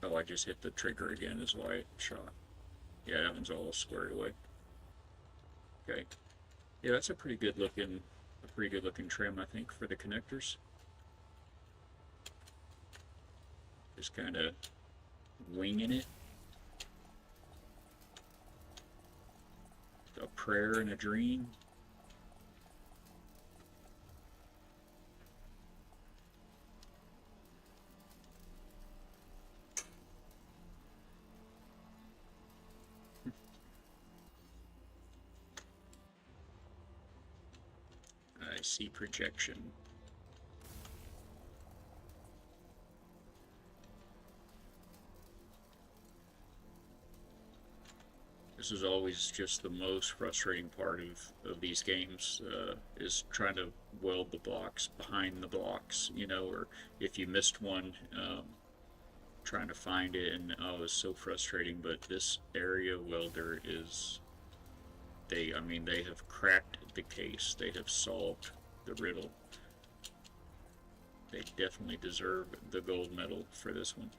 Oh, I just hit the trigger again is why it shot. Yeah, that one's all squared away. Okay. Yeah, that's a pretty good looking trim, I think, for the connectors. Just kind of winging it. A prayer and a dream. I see projection. This is always just the most frustrating part of these games, is trying to weld the blocks behind the blocks, you know, or if you missed one, trying to find it, and oh, it's so frustrating. But this area welder is I mean, they have cracked the case. They have solved the riddle. They definitely deserve the gold medal for this one.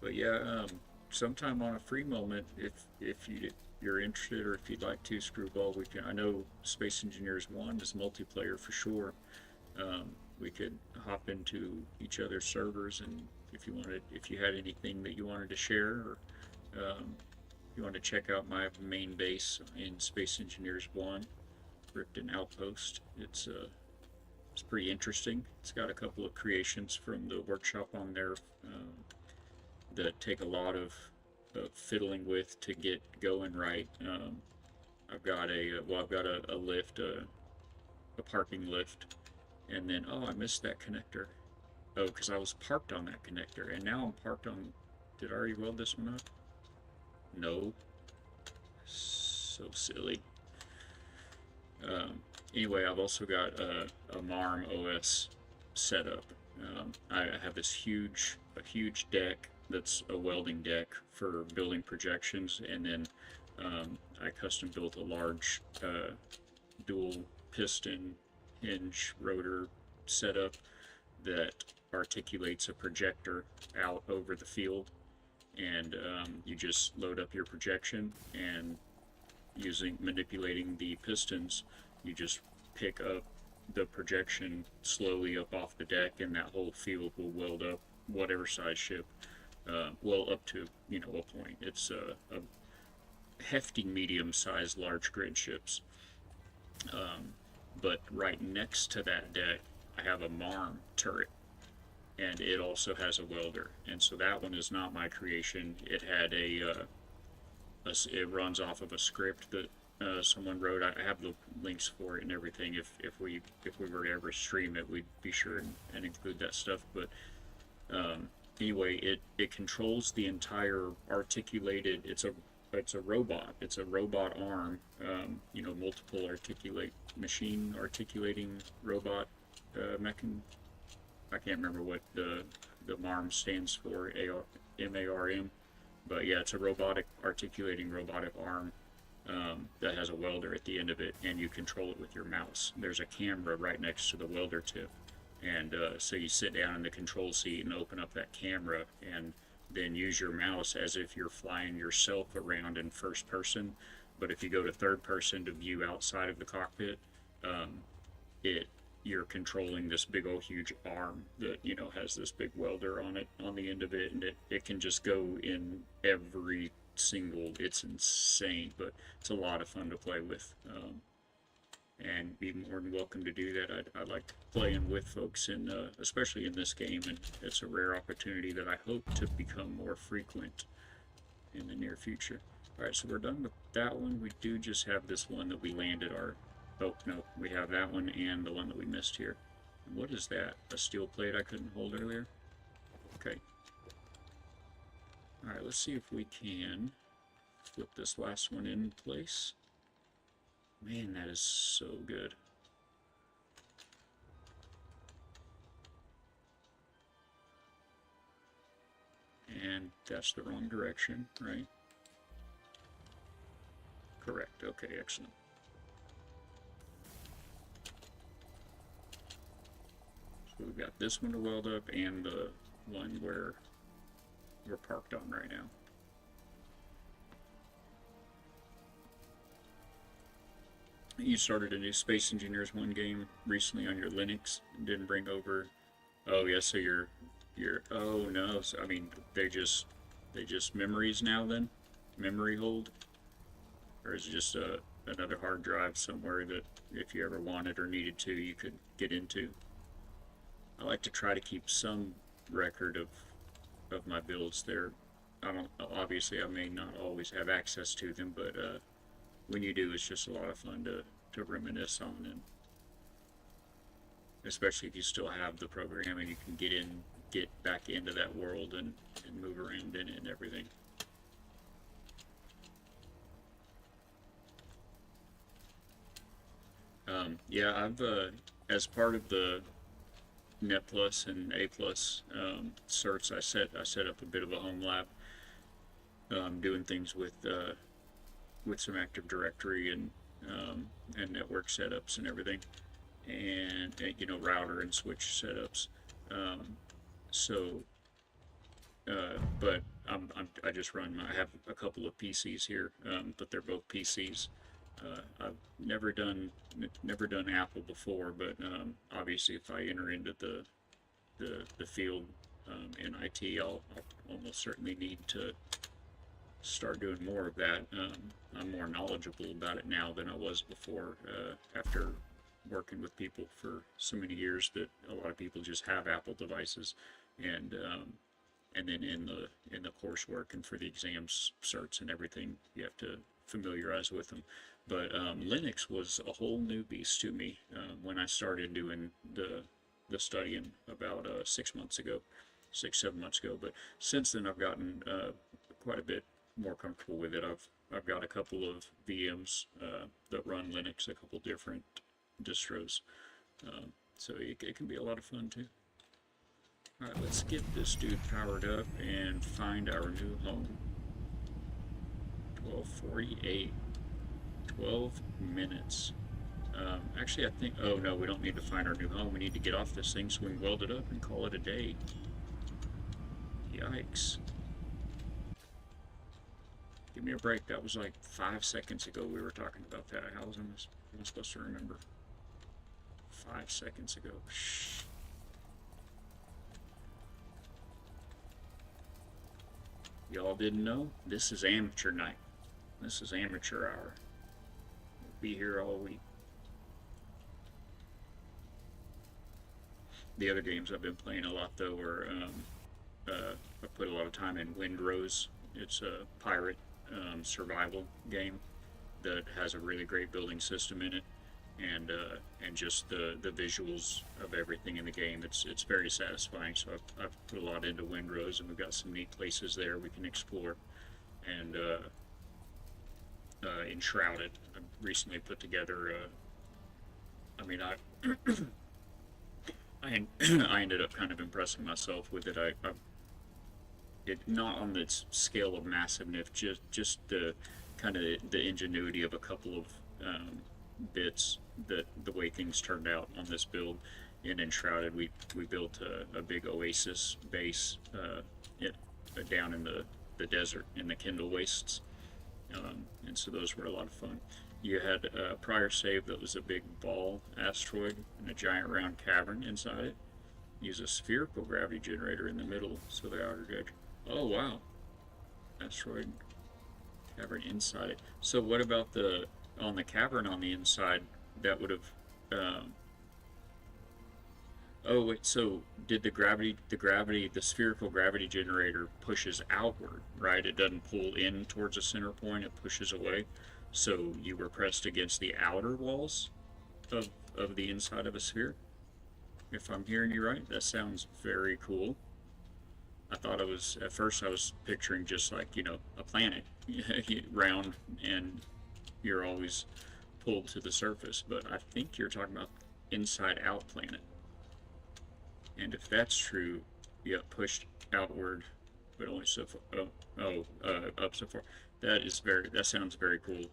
But yeah, sometime on a free moment, if you're interested or if you'd like to, Screwball, we can. I know Space Engineers 1 is multiplayer for sure. We could hop into each other's servers, and if you had anything that you wanted to share, or you want to check out my main base in Space Engineers 1, Ripton Outpost, it's pretty interesting. It's got a couple of creations from the workshop on there that take a lot of fiddling with to get going right. I've got a lift, a parking lift, and then I missed that connector. Oh, because I was parked on that connector, and now I'm parked on. Did I already weld this one up? No. So silly. Anyway, I've also got a MARM OS setup. I have a huge deck that's a welding deck for building projections, and then I custom built a large dual piston hinge rotor setup that articulates a projector out over the field, and you just load up your projection, and manipulating the pistons, you just pick up the projection slowly up off the deck, and that whole field will weld up whatever size ship, well, up to a point. It's a hefty medium-sized large grid ships. But right next to that deck, I have a MARM turret, and it also has a welder. And so that one is not my creation. It had it runs off of a script that someone wrote. I have the links for it and everything. If we were to ever stream it, we'd be sure and include that stuff. But anyway, it controls the entire articulated. It's a robot. It's a robot arm. Multiple machine articulating robot mechan. I can't remember what the MARM stands for. MARM. But yeah, it's a articulating robotic arm that has a welder at the end of it, and you control it with your mouse. There's a camera right next to the welder tip, and so you sit down in the control seat and open up that camera, and then use your mouse as if you're flying yourself around in first person. But if you go to third person to view outside of the cockpit, you're controlling this big old huge arm that has this big welder on it, on the end of it, and it can just go in every single. It's insane, but it's a lot of fun to play with, and be more than welcome to do that. I like playing with folks, especially in this game, and it's a rare opportunity that I hope to become more frequent in the near future. Alright, so we're done with that one. We do just have this one that we landed our. Oh, no, we have that one and the one that we missed here. What is that? A steel plate I couldn't hold earlier? Okay. Alright, let's see if we can flip this last one in place. Man, that is so good. And that's the wrong direction, right? Correct. Okay, excellent. So we've got this one to weld up and the one where we're parked on right now. You started a new Space Engineers 1 game recently on your Linux and didn't bring over. Oh yeah, so you're oh no, so, I mean they just memories now then? Memory hold? Or is it just another hard drive somewhere that if you ever wanted or needed to, you could get into? I like to try to keep some record of my builds there. Obviously I may not always have access to them, but when you do, it's just a lot of fun to reminisce on, and especially if you still have the program and you can get back into that world and move around in it and everything. Yeah, I've as part of the Net Plus and A Plus certs, I set up a bit of a home lab, doing things with some Active Directory and network setups and everything, and you know, router and switch setups. Um, so, but I just run. I have a couple of PCs here, but they're both PCs. I've never done Apple before, but obviously, if I enter into the field in IT, I'll almost certainly need to start doing more of that. I'm more knowledgeable about it now than I was before. After working with people for so many years, that a lot of people just have Apple devices, and then in the coursework and for the exams, certs, and everything, you have to familiarize with them. But Linux was a whole new beast to me when I started doing the studying about 6 months ago, 6 7 months ago. But since then, I've gotten quite a bit more comfortable with it. I've got a couple of VMs that run Linux, a couple different distros, so it can be a lot of fun too. All right, let's get this dude powered up and find our new home. 12:48. 12 minutes. Actually, I think, oh no, we don't need to find our new home. We need to get off this thing so we can weld it up and call it a day. Yikes. Give me a break. That was like 5 seconds ago we were talking about that. How was I supposed to remember? 5 seconds ago. Shh. Y'all didn't know? This is amateur night. This is amateur hour. We'll be here all week. The other games I've been playing a lot though are I put a lot of time in Windrose. It's a pirate survival game that has a really great building system in it, and just the visuals of everything in the game. It's very satisfying. So I've put a lot into Windrose, and we've got some neat places there we can explore. And Enshrouded, I recently put together. I mean, I ended up kind of impressing myself with it. It not on the scale of massiveness, just the kind of the ingenuity of a couple of bits, that the way things turned out on this build. In Enshrouded, we built a big oasis base down in the desert in the Kindle Wastes, and so those were a lot of fun. You had a prior save that was a big ball asteroid and a giant round cavern inside it. Use a spherical gravity generator in the middle, so the outer edge. Oh wow, asteroid cavern inside it. So what about on the cavern on the inside? That would have. Oh wait, so did the spherical gravity generator pushes outward, right? It doesn't pull in towards a center point; it pushes away. So you were pressed against the outer walls of the inside of a sphere. If I'm hearing you right, that sounds very cool. At first I was picturing just like, a planet, round, and you're always pulled to the surface, but I think you're talking about inside out planet. And if that's true, yeah, pushed outward, but only so far. Up so far. That sounds very cool.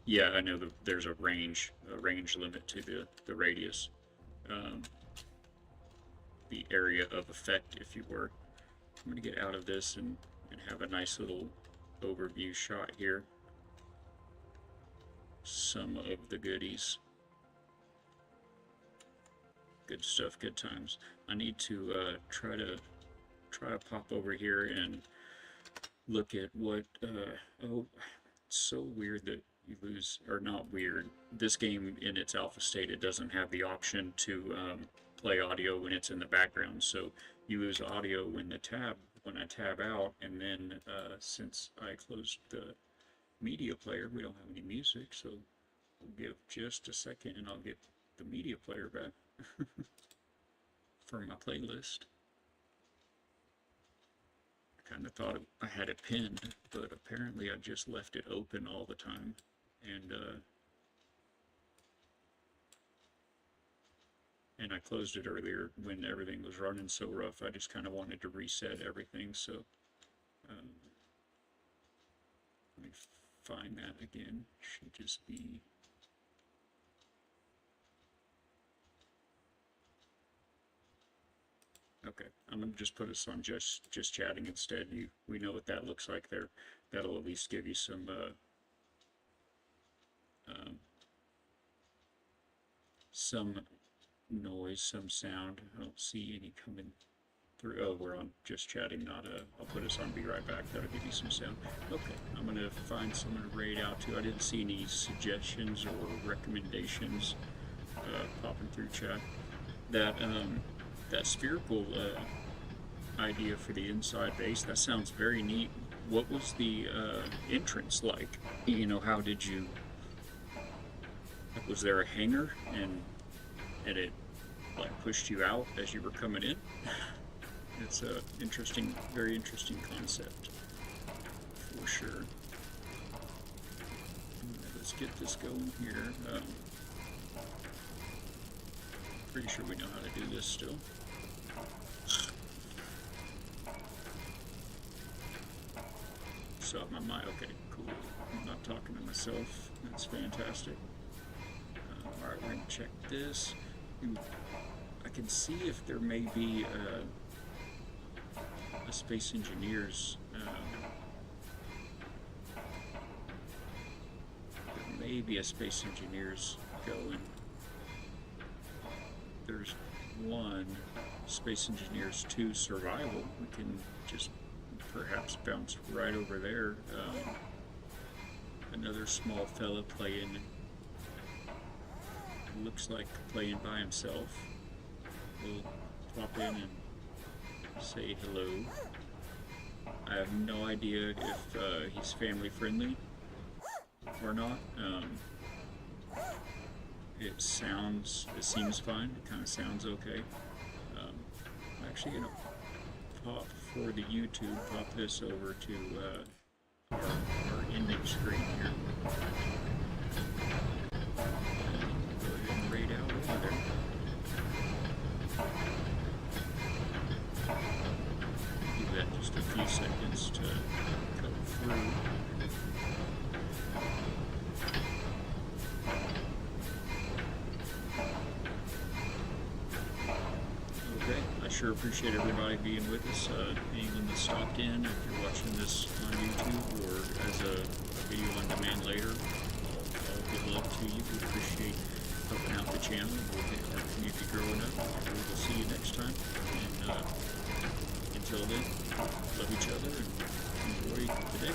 Yeah, I know there's a range limit to the radius, um, the area of effect, if you were. I'm going to get out of this and have a nice little overview shot here. Some of the goodies. Good stuff, good times. I need to try to pop over here and look at what. Oh, it's so weird that you lose, or not weird. This game in its alpha state, it doesn't have the option to play audio when it's in the background. So you lose audio when I tab out, and then since I closed the media player, we don't have any music. So we'll give just a second, and I'll get the media player back for my playlist. I kind of thought I had it pinned, but apparently I just left it open all the time. And and I closed it earlier when everything was running so rough. I just kind of wanted to reset everything. So let me find that again. Should just be. Okay, I'm gonna just put us on just chatting instead. We know what that looks like there. That'll at least give you some noise, some sound. I don't see any coming through. Oh, we're on just chatting, not I'll put us on be right back. That'll give you some sound. Okay, I'm gonna find someone to raid out to. I didn't see any suggestions or recommendations popping through chat. That spherical idea for the inside base, that sounds very neat. What was the entrance like? You know, how did you, was there a hangar and it like pushed you out as you were coming in? It's a interesting, very interesting concept for sure. Let's get this going here. Pretty sure we know how to do this still. Up my mind. Okay, cool. I'm not talking to myself. That's fantastic. Alright, we're going to check this. I can see if there may be a Space Engineers. There may be a Space Engineers going. There's one Space Engineers 2 Survival. We can just perhaps bounce right over there. Another small fella playing, looks like playing by himself. We'll pop in and say hello. I have no idea if he's family friendly or not. It seems fine. It kind of sounds okay. I'm actually gonna pop for the YouTube, pop this over to our ending screen here. And go ahead and raid out over there. Give that just a few seconds to come through. Sure appreciate everybody being with us, anyone that stopped in. If you're watching this on YouTube or as a video on demand later, all good luck to you. We appreciate helping out the channel. We'll get our community growing up. We'll see you next time. And until then, love each other and enjoy the day.